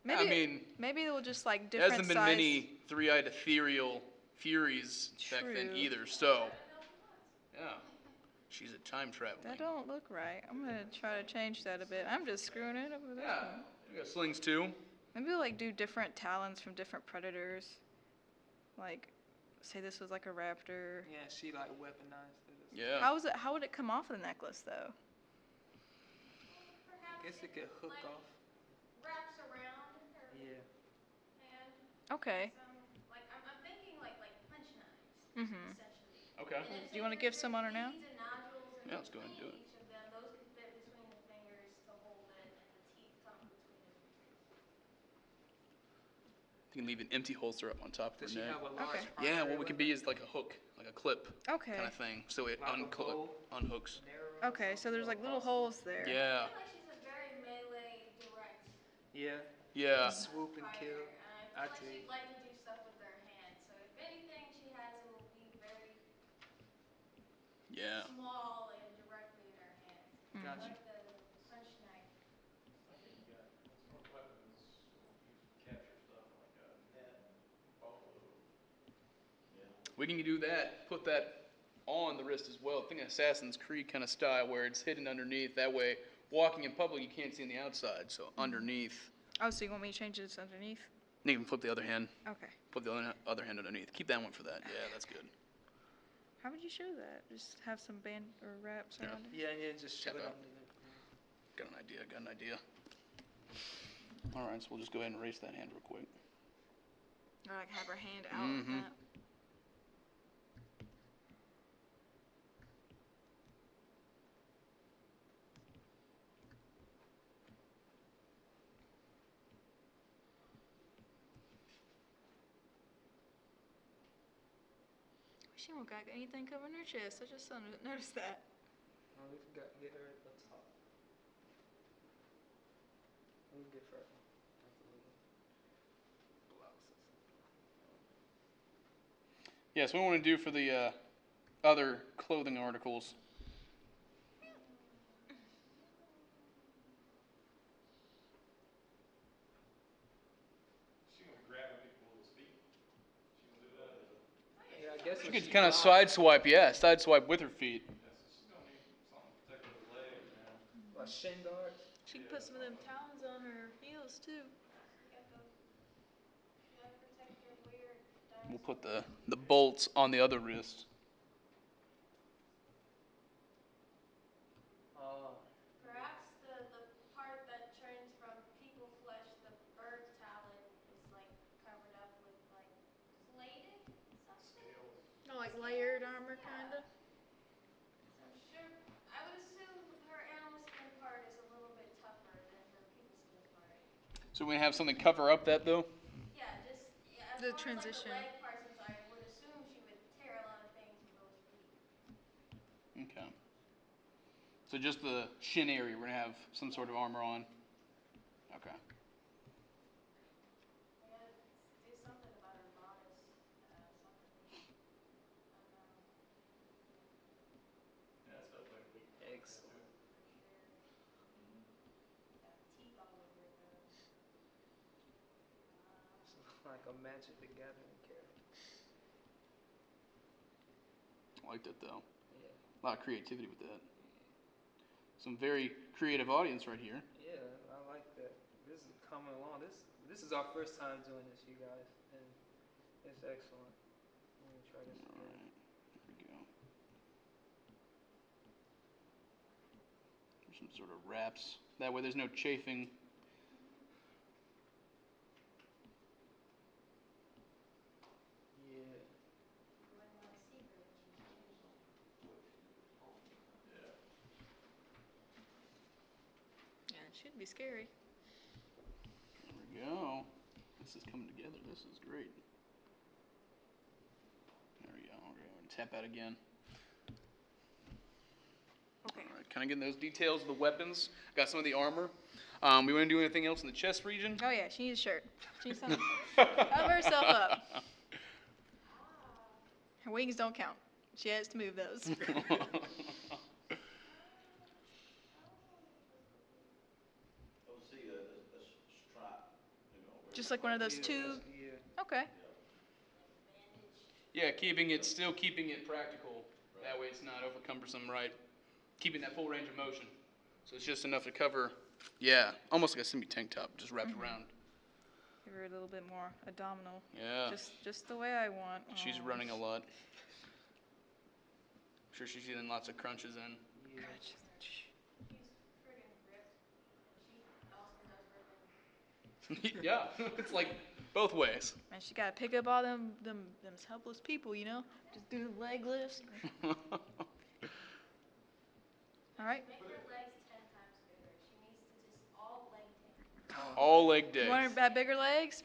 I Maybe, mean, maybe they'll just like there different hasn't been size. many three-eyed ethereal furies back then True. either, so. Yeah, she's a time traveling. That don't look right. I'm gonna try to change that a bit. I'm just screwing it up with this Yeah, one. we got slings too. Maybe we'll like do different talons from different predators. Like, say this was like a raptor. Yeah, she like weaponized it. Yeah. How would it come off the necklace though? I Perhaps guess it could hook like, off. wraps around her Yeah. hand. Okay. Like I'm thinking like punch knives, Mhm. essentially. Okay. And then Do you wanna give some on her now? Beads and nodules in Yeah, let's go ahead and do between it. each of them. Those could fit between the fingers to hold it, and the teeth come between the fingers. You can leave an empty holster up on top of Does her she neck. have a large Okay. Yeah, primary what we could weapon? be is like a hook, like a clip Okay. kind of thing, so it Like a bow? unhooks. Narrow or Okay, so there's like something, little or holes there. Yeah. I feel like she's a very Yeah. Yeah. Swoop and kill. I I feel like dig. she'd like to do stuff with her hands. So if anything she has, it will be very Yeah. small and directly in her hands. Gotcha. Like the punch knife. Okay, you got, as far as weapons, you capture stuff like a net, bolo. Yeah. We can do that. Put that on the wrist as well. Think Assassin's Creed kind of style where it's hidden underneath. That way, walking in public, you can't see on the outside. So underneath. Oh, so you want me to change this underneath? You can flip the other hand. Okay. Put the other hand underneath. Keep that one for that. Yeah, that's good. How would you show that? Just have some band or wraps Yeah. around it? Yeah, and then just show Tap it out. on the. Got an idea. Got an idea. All right, so we'll just go ahead and erase that hand real quick. Or like have her hand out Mhm. like that. She don't got anything covering her chest. I just noticed that. Oh, we forgot to get her at the top. We'll get her like a little blouse or something. Yeah, so what we want to do for the other clothing articles. She gonna be grabbing people with his feet. She gonna do that? Yeah, I guess She when could she kind of flies- side swipe, yeah, side swipe with her feet. Yeah, so she's gonna need something to protect her legs, man. Like shin guards. She can put some of them talons on her heels too. You got those. You gotta protect your weird We'll dinosaur. put the bolts on the other wrist. Oh. Perhaps the part that turns from people flesh, the bird talon, is like covered up with like plated something. Scales. Oh, like layered armor, kinda. So I'm sure, I would assume her animal skin part is a little bit tougher than her people skin part. So we have something cover up that though. Yeah, just as The far transition. as like the leg part, since I would assume she would tear a lot of things with those feet. Okay. So just the shin area, we're gonna have some sort of armor on. Okay. I gotta do something about her bodice, something. I don't know. Yeah, that's definitely a weak point. Excellent. For sure. Got teeth all over it though. It's like a Magic the Gathering character. I like that though. Yeah. A lot of creativity with that. Some very creative audience right here. Yeah, I like that. This is coming along. This is our first time doing this, you guys, and it's excellent. Let me try this All again. right. There we go. Some sort of wraps. That way there's no chafing. Yeah. You wouldn't want to see her when she's changing. Yeah. Yeah, it should be scary. There we go. This is coming together. This is great. There we go. We're going to tap out again. Okay. All right. Kind of getting those details of the weapons. Got some of the armor. We want to do anything else in the chest region? Oh yeah, she needs a shirt. She needs something. Cover herself up. Her wings don't count. She has to move those. I would say a strap, Just like one of those two. Yeah. Okay. Like a bandage. Yeah, keeping it practical. That way it's not over cumbersome, right? Keeping that full range of motion. So it's just enough to cover, yeah, almost like a semi-tank top, just wrapped around. Give her a little bit more abdominal. Yeah. Just the way I want. She's Aw. running a lot. I'm sure she's getting lots of crunches in. Yeah. She's friggin' ripped. And she also does ripping. Yeah, it's like both ways. And she gotta pick up all them helpless people, you know? Just do the leg lifts. All right. Make her legs 10 times bigger. She needs to just all leg day. All leg day. You want her to have bigger legs?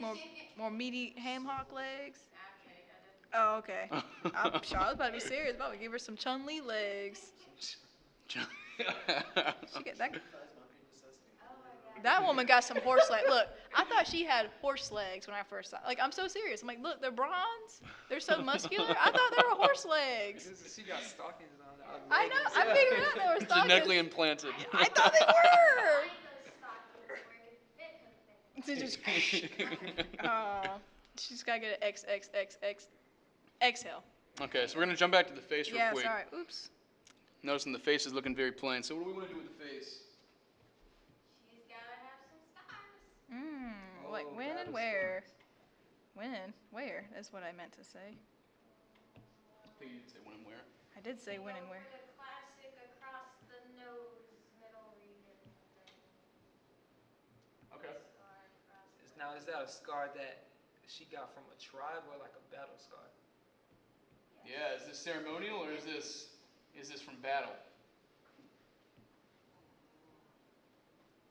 More meaty ham hock legs? Okay, I didn't. Oh, okay. I was about to be serious. About to give her some Chun-Li legs. She get that. Oh my god. That woman got some horse legs. Look, I thought she had horse legs when I first saw. Like, I'm so serious. I'm like, look, they're bronze. They're so muscular. I thought they were horse legs. She got stockings on. I know. I figured out they were stockings. Genetically implanted. I thought they were. Find those stockings where you fit them. Just, oh, she's gotta get an XXXX. Exhale. Okay, so we're gonna jump back to the face real Yeah, quick. sorry. Oops. Noticing the face is looking very plain. So what do we want to do with the face? She's gotta have some stars. Like Oh, when that and is where? When and where? That's what I meant to say. I think you did say when and where. I did say when and Go where. for the classic across the nose, middle region thing. Okay. Scar across the Now, is that a scar that she got from a tribe or like a battle scar? Yeah, is this ceremonial or is this from battle?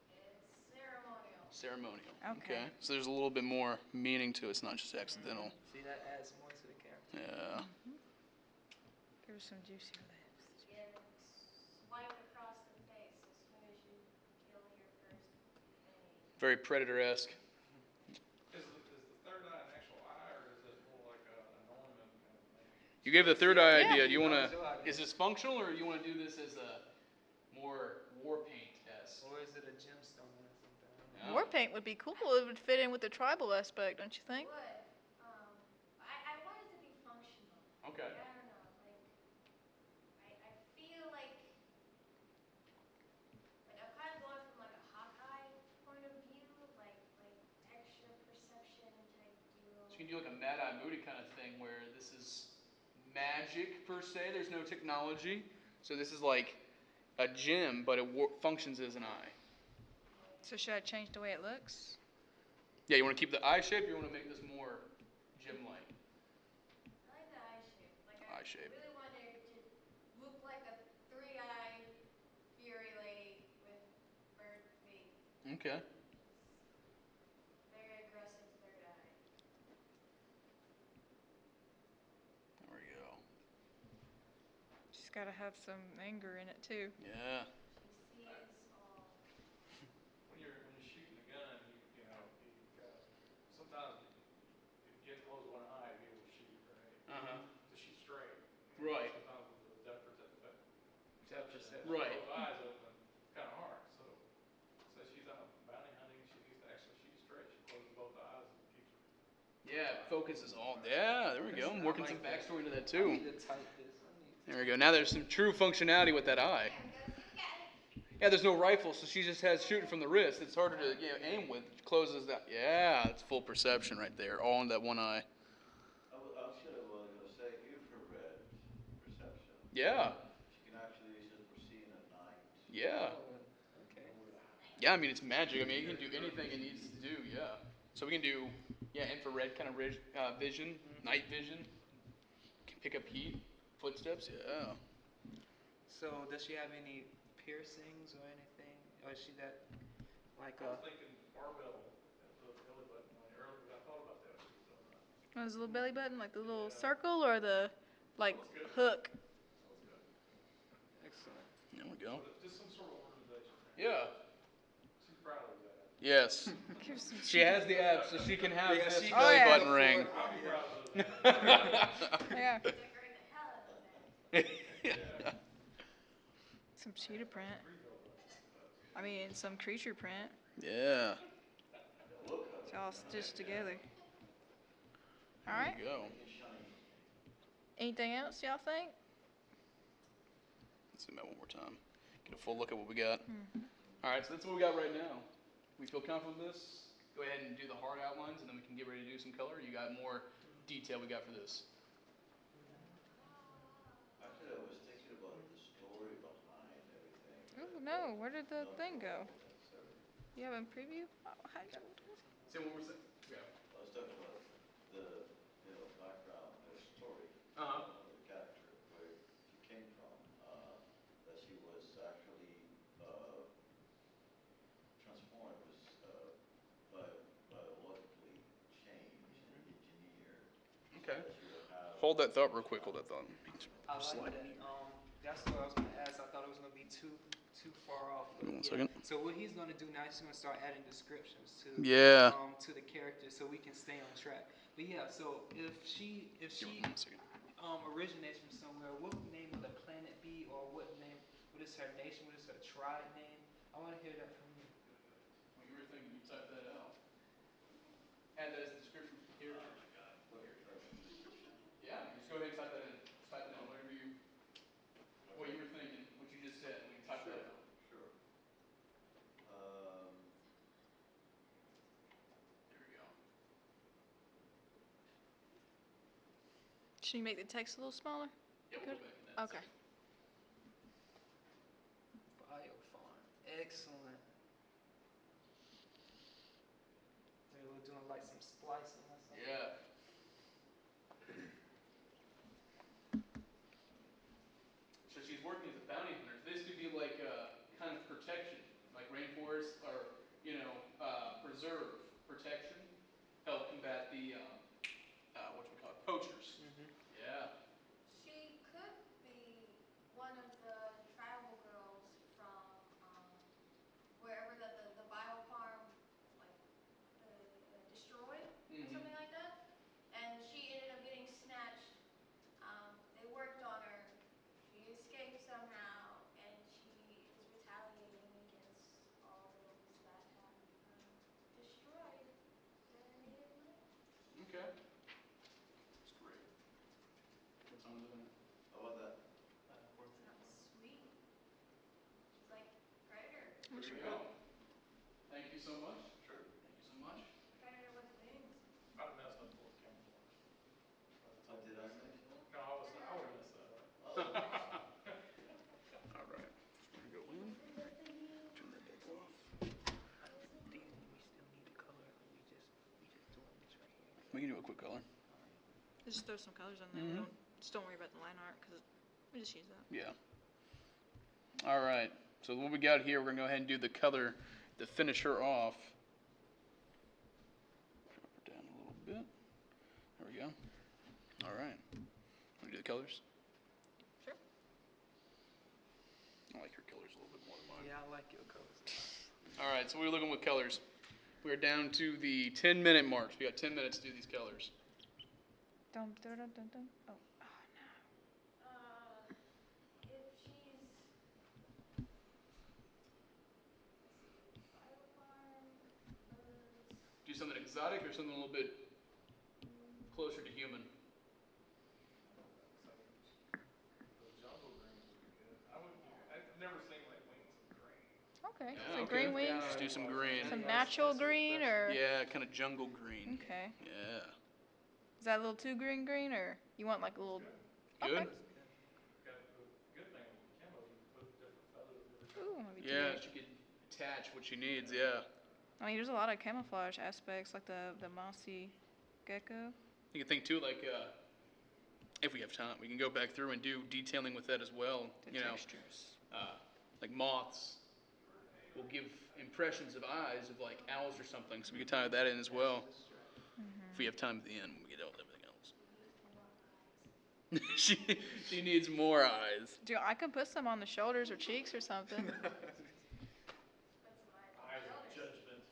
It's ceremonial. Ceremonial. Okay. So there's a little bit more meaning to it. It's not just accidental. See, that adds more to the character. Yeah. Give her some juicy lips. Yeah, swipe across the face as soon as you kill your first enemy. Very Predator-esque. Is the third eye an actual eye, or is it more like an ornament kind of thing? You gave the third eye Yeah. idea. Do you want That was your to? idea. Is this functional or you want to do this as a more war paint test? Or is it a gemstone or something? I don't know. Yeah. War paint would be cool. It would fit in with the tribal aspect, don't you think? Would. I want it to be functional. Okay. Like, I don't know. Like, I feel like I'm kind of going from like a Hawkeye point of view, like extra perception type deal. So you can do like a Mad Eye Moody kind of thing where this is magic per se. There's no technology. So this is like a gem, but it functions as an eye. So should I change the way it looks? Yeah, you want to keep the eye shape or you want to make this more gem-like? I like the eye shape. Like Eye shape. I really want it to look like a three-eye fury lady with bird feet. Okay. Very aggressive third eye. There we go. She's got to have some anger in it too. Yeah. She sees all. When you're shooting a gun, you know, sometimes if you get close one eye, you'll be able to shoot, right? Uh-huh. To shoot straight. Right. Sometimes with the depth perception. Right. Both eyes open, it's kind of hard. So she's out bounty hunting. She needs to actually shoot straight. She closes both eyes and keeps her. Yeah, focuses all. Yeah, there we go. I'm working some backstory into that I too. need to type this. There we go. Now there's some true functionality with that eye. There we go. You got it. Yeah, there's no rifle, so she just has shooting from the wrist. It's harder to aim with. Closes that. Yeah, it's full perception right there, all in that one eye. I was gonna say infrared perception. Yeah, She can actually use it for seeing at night. yeah, Okay. yeah. I mean, it's magic. I mean, it can do anything it needs to do. Yeah. So we can do infrared kind of vision, night vision. Can pick up heat, footsteps. Yeah. So does she have any piercings or anything? Or is she that like I was thinking barbell at the belly button line earlier, but I thought about that when she was doing that. Oh, is the little belly button like the little circle or the like hook? That was good. excellent? There we go. But just some sort of organization there. Yeah. She's proud of that. Yes. Give some She has the abs, so she can have Yeah, this she belly can button afford ring. it. I'll be proud of that. Yeah. Decorate the hell out of that. Some cheetah print. I mean, some creature print. Yeah. It's all stitched together. All right. There you go. Anything else y'all think? Let's zoom out one more time. Get a full look at what we got. All right, so that's what we got right now. We feel comfortable with this. Go ahead and do the hard outlines, and then we can get ready to do some color. You got more detail we got for this. Actually, I was thinking about the story behind everything. Oh no, where did the thing go? Necessarily. You have a preview? Oh, how did Say what we're saying. Yeah. I was talking about the, background, the story Uh-huh. of the character, where she came from, that she was actually transformed, biologically changed and engineered. Okay. So that she would have. Hold that thought real quick. Hold that thought. I like that. That's what I was gonna ask. I thought it was gonna be two too far off. Give me But 1 second. So what he's gonna do now, he's gonna start adding descriptions Yeah. to the character so we can stay on track. But yeah, so if she Give me 1 second. originates from somewhere, what name would the planet be, or what is her nation, what is her tribe name? I want to hear that from you. When you were thinking, you type that out. Add that as the description for the character. What description? Yeah, just go ahead and type that in. Just type it in. Whatever you, what you were thinking, what you just said. We can type that out. Sure. There we go. Should you make the text a little smaller? Yeah, we'll go back in that. Okay. Biofarm. Excellent. Maybe we're doing like some splicing or something. Yeah. So she's working as a bounty hunter. This could be like kind of protection, like rainforest or preserve protection, help combat the whatchamacallit, poachers. Yeah. She could be one of the tribal girls from wherever the biofarm like destroyed or something like that. And she ended up getting snatched. They worked on her. She escaped somehow, and she is retaliating against all those that have destroyed their native land. Okay. That's great. What time is it? How about that? Sounds sweet. Just like Predator. There we go. Thank you so much. Sure. Thank you so much. Predator with wings. I'd have messed up the whole camouflage. What did I miss? No, I would have messed that up. Oh. All right. Gonna go in. Turn that back off. Do we still need to color, or we just doing this right here? We can do a quick color. Just throw some colors on there. Just don't worry about the line art because we just use that. Yeah. All right. So what we got here, we're gonna go ahead and do the color to finish her off. Drop her down a little bit. There we go. All right. Want to do the colors? Sure. I like your colors a little bit more than mine. Yeah, I like your colors. All right. So we're looking with colors. We're down to the 10-minute marks. We got 10 minutes to do these colors. Dum, dum, dum, dum, dum. Oh. If she's biofarm, Do something exotic or something a little bit closer to human. The jungle green would be good. I've never seen like wings of green. Okay. Yeah, So okay. green wings. Let's do some green. Some natural green or? Yeah, kind of jungle green. Okay. Yeah. Is that a little too green or you want like a little? Good? Okay. Got the good thing with the camo, you can put different feathers, different Ooh, maybe too Yeah, big. she could attach what she needs, yeah. I mean, there's a lot of camouflage aspects like the mossy gecko. You can think too, like, if we have time, we can go back through and do detailing with that as well. The textures. Like moths will give impressions of eyes of like owls or something, so we can tie that in as well. If we have time at the end, when we get out with everything else. she needs more eyes. Dude, I could put some on the shoulders or cheeks or something. eyes of judgment.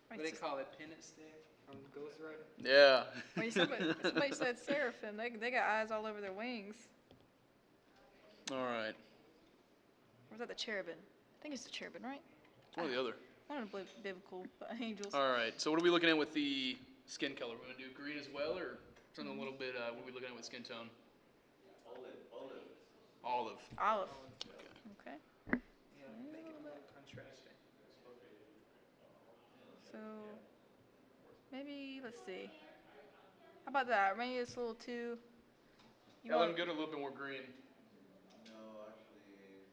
What they call it, penance there from Ghost Rider. Yeah. When somebody said seraphim, they got eyes all over their wings. All right. Or was that the cherubim? I think it's the cherubim, right? It's one or the other. One of the biblical angels. All right. So what are we looking at with the skin color? We're gonna do green as well, or something a little bit? What are we looking at with skin tone? Olive. Olive. Olive. Okay. Okay. Yeah, make it more contrasting. So maybe let's see. How about that? Maybe it's a little too. Yeah, looking good. A little bit more green. No, actually,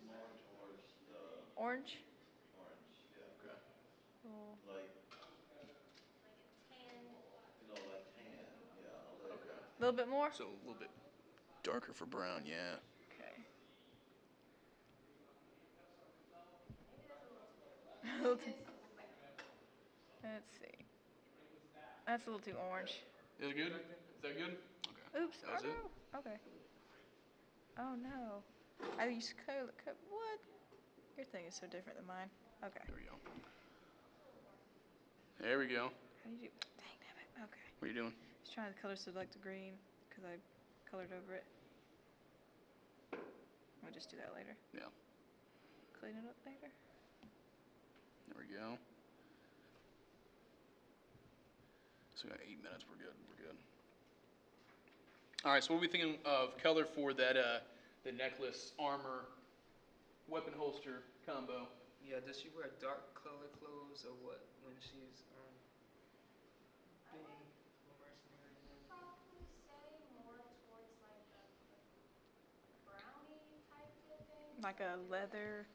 more towards the Orange? orange, yeah. Okay. Cool. Like, like a tan. like tan, yeah, a little Okay. bit. A little bit more? So a little bit darker for brown, yeah. Okay. Maybe that's a little too. Let's see. That's a little too orange. Is that good? Is that good? Okay. Oops. That was oh it? no. Okay. Oh no. I used color. What? Your thing is so different than mine. Okay. There we go. There we go. How do you do? Dang, damn it. Okay. What are you doing? Just trying to color select the green because I colored over it. I'll just do that later. Yeah. Clean it up later. There we go. So we got 8 minutes. We're good. We're good. All right. So what are we thinking of color for that? The necklace, armor, weapon holster combo. Yeah, does she wear dark color clothes or what when she's being a mercenary? Probably say more towards like a brownie type of thing. Like a Something leather.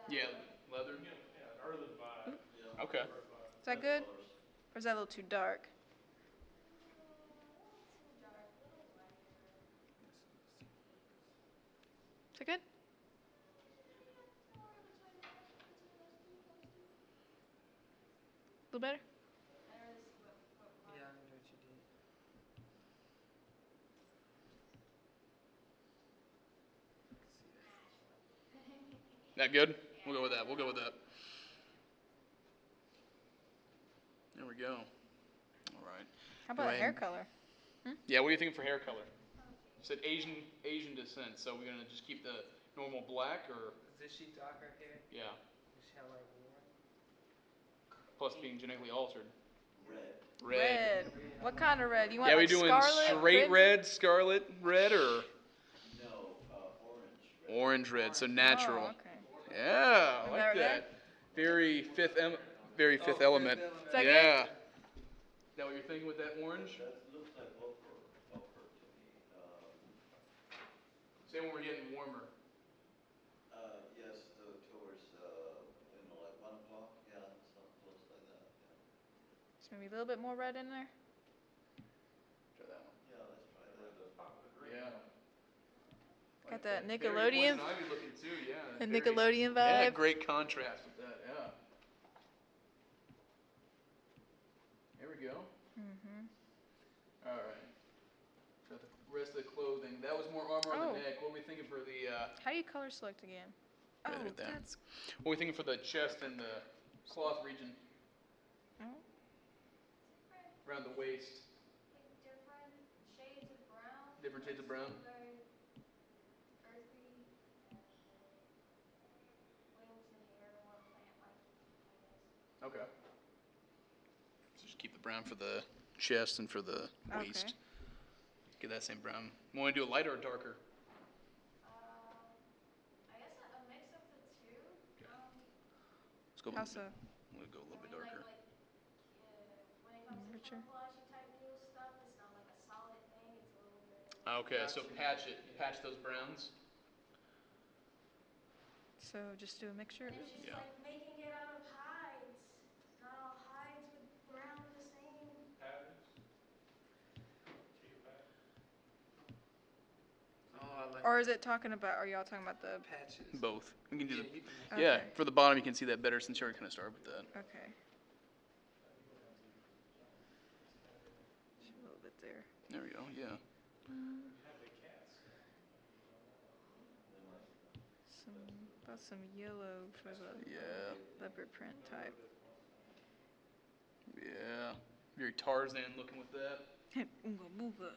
Yeah, Yeah. leather. Yeah, an earthen vibe. Yeah. Okay. Earth vibe. Is that Nice good? colors. Or is that a little too dark? A little too dark, a little lighter. Is that good? Somewhere between those two. A little better? I didn't really see what mark. Yeah, I know what you did. That good? We'll go with that. We'll go with that. There we go. All right. How Go about hair ahead. color? Yeah, what are you thinking for hair color? You said Asian descent, so we're gonna just keep the normal black, or Does she dye her hair? yeah, Does she have like one? plus being genetically altered. Red. Red. What kind of red? You want Yeah, we like doing scarlet? straight crimson? red, scarlet red, or No, orange red. orange red? So natural. Oh, okay. Yeah, I Is like that that. red? Very fifth Fifth element. Element. Is that Yeah. Is that what you're thinking with that orange? That looks like ochre to me. Say when we're getting warmer. Yes, towards, like 1 o'clock, yeah, something close like that, yeah. So maybe a little bit more red in there. Try that one. Yeah, let's try that. Let's pop with the green. Yeah. Got that Very Nickelodeon. poison ivy looking too, yeah. The Very- Nickelodeon Yeah, vibe. great contrast with that, yeah. There we go. Mhm. All right. Got the rest of the clothing. That was more armor on Oh. the neck. What are we thinking for the, How do you color select again? Right Oh, there. that's. what are we thinking for the chest and the cloth region Oh. Different, around the waist? like different shades of brown. Different shades of brown? Some very earthy, and wings and hair more plant-like, I guess. Okay. So just keep the brown for the chest and for the waist. Okay. Get that same brown. Want to do a lighter or darker? I guess a mix of the two. Let's go. How so? We'll go a little bit I mean, darker. when it comes to Richer. camouflage type deal stuff, it's not like a solid thing. It's a little bit. Okay, so patch it. Patch those browns. So just do a mixture. And it's just Yeah. like making it out of hides. Not all hides with brown the same. Patterns. Cheetah pattern. Oh, I like Or is it talking about? Are y'all talking about the? patches. Both. We can do Yeah, the. you can. Yeah, Okay. for the bottom you can see that better since you already kind of started with that. Okay. Just a little bit there. There we go. Yeah. You have the cats. Some yellow for the Yeah. leopard print type. Yeah. Very Tarzan looking with that. Oonga boonga.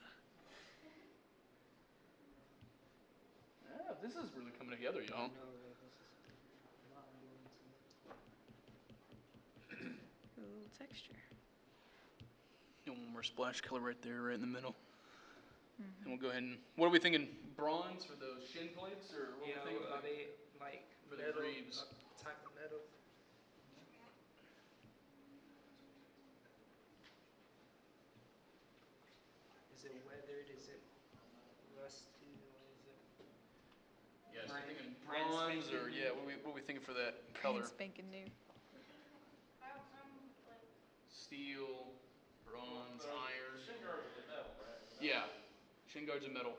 Yeah, this is really coming together, I y'all. know that this is mind-blowing to me. A little texture. One more splash color right there, right in the middle. And we'll go ahead and. What are we thinking? Bronze for those shin plates, or what Yeah, are we thinking? are they like for the metal? greaves. Type of metal? Is it weathered? Is it rusty? Or is it? Yeah, so Brand- you're thinking brand bronze, or spanking yeah, new. what are we thinking for that color? Brand spanking new. I'm like, Steel, bronze, iron. Shin guards are metal, right? Yeah, shin guards are metal.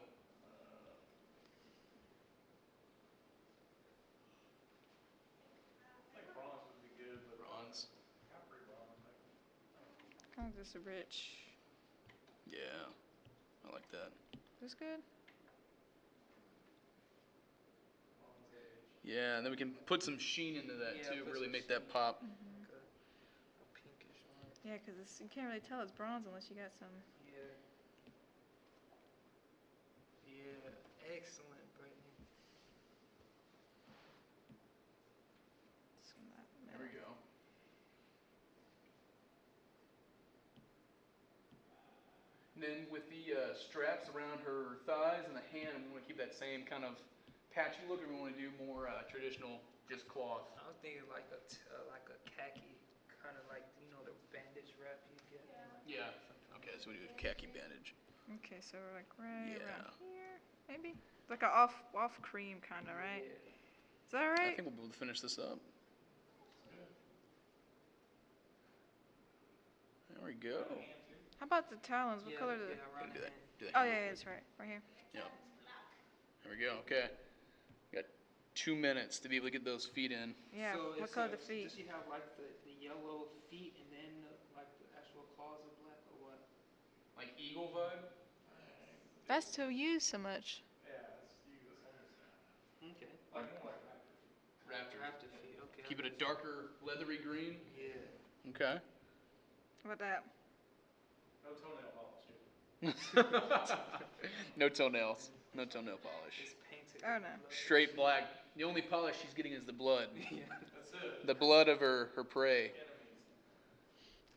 I think bronze would be good, but Bronze. coppery bronze maybe. Oh, this is rich. Yeah, I like that. This good? Yeah, and then we can put some sheen into that Yeah, too, put really some make that sheen. pop. Like a pinkish one. Yeah, because you can't really tell it's bronze unless you got some. Yeah. Yeah. Excellent, Brittney. Some of that There we metal. go. And then with the straps around her thighs and the hand, we want to keep that same kind of patchy look, or we want to do more traditional, just cloth. I was thinking like a khaki, kind of like, you know, the bandage wrap you get. Yeah. Okay, so we do a khaki bandage. Okay, so we're like right Yeah. around here, maybe? Like a off cream kind of, right? Yeah. Is that I right? think we'll be able to finish this up. There we go. How about the talons? What Yeah, color are yeah, the? around Do the that. hand. Do that. Oh yeah, it's right here. Yep. There we go. Okay. We got 2 minutes to be able to get those feet in. Yeah. So What it's, color the feet? does she have like the yellow feet and then like the actual claws are black or what? Like eagle vibe. That's to use so much. Yeah, that's almost that. Okay. Like more like raptor feet. Raptor. Raptor feet. Okay. Keep it a darker leathery green. Yeah. Okay. What that? No toenail polish, dude. No toenails. No toenail polish. It's painted. Oh no. Straight black. The only polish she's getting is the blood. Yeah. That's it. The blood of her prey.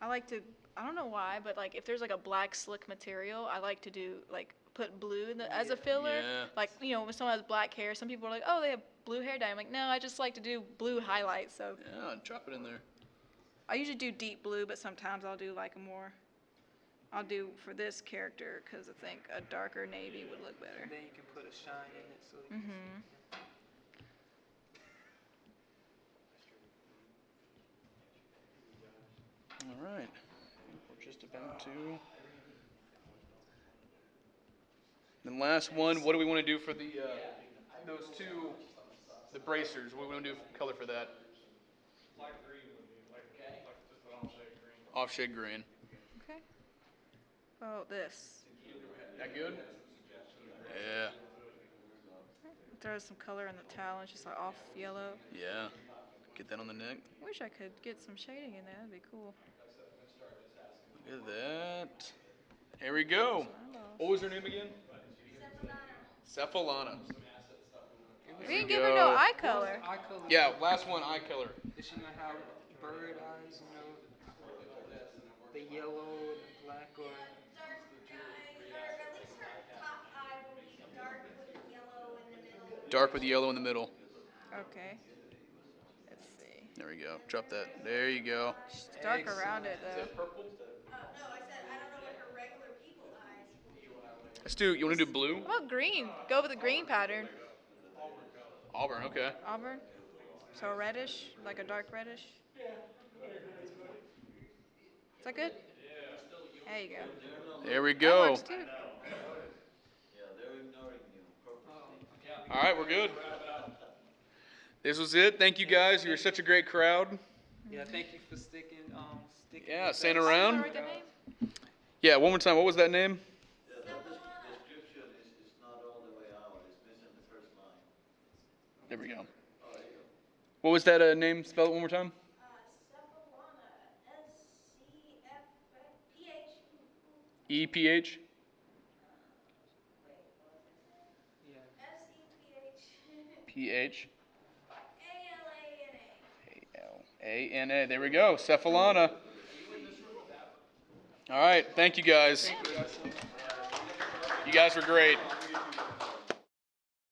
I like to. I don't know why, but like if there's like a black slick material, I like to do like put blue in the, as a filler. Yeah. Like when someone has black hair, some people are like, oh, they have blue hair dye. I'm like, no, I just like to do blue highlights. So Yeah, drop it in there. I usually do deep blue, but sometimes I'll do like a more. I'll do for this character because I think a darker navy would look better. And then you can put a shine in it so you can Mhm. All right. We're just about to. Then last one, what do we want to do for the those two, the bracers? What do we want to do color for that? Light green would be like just an off-shade green. Off-shade green. Okay. Oh, this. That good? Yeah. Throw some color in the talons, just like off yellow. Yeah. Get that on the neck. Wish I could get some shading in there. That'd be cool. Look at that. There we go. What was her name again? Cephalana. We didn't give her no eye color. eye color. Yeah, last one, eye color. Does she not have bird eyes, you know? The yellow and the black or Dark eye, or at least her top eye will be dark with yellow in the middle. Dark with yellow in the middle. Okay. Let's see. There we go. Drop that. There you go. It's dark around it though. Purple? No, I said I don't know what her regular people eyes will be. Let's do, you want to do blue? What about green? Go with the green pattern. Auburn, okay. Auburn. So reddish, like a dark reddish. Is that good? There you go. There we That go. works too. Yeah, they're ignoring you purposely. All right, we're good. This was it. Thank you guys. You were such a great crowd. yeah, thank you for sticking Yeah, with staying us. around. Wanna write their name? Yeah, one more time. What was that name? Yeah, that description is not all the way out, it's missing the first line. There we go. Oh, there you go. What was that name? Spell it one more time. Cephalana, S-C-F-P-H. EPH. Yeah. S-E-P-H. PH. A-L-A-N-A. ALANA. There we go. Cephalana. All right. Thank you guys. You guys were great.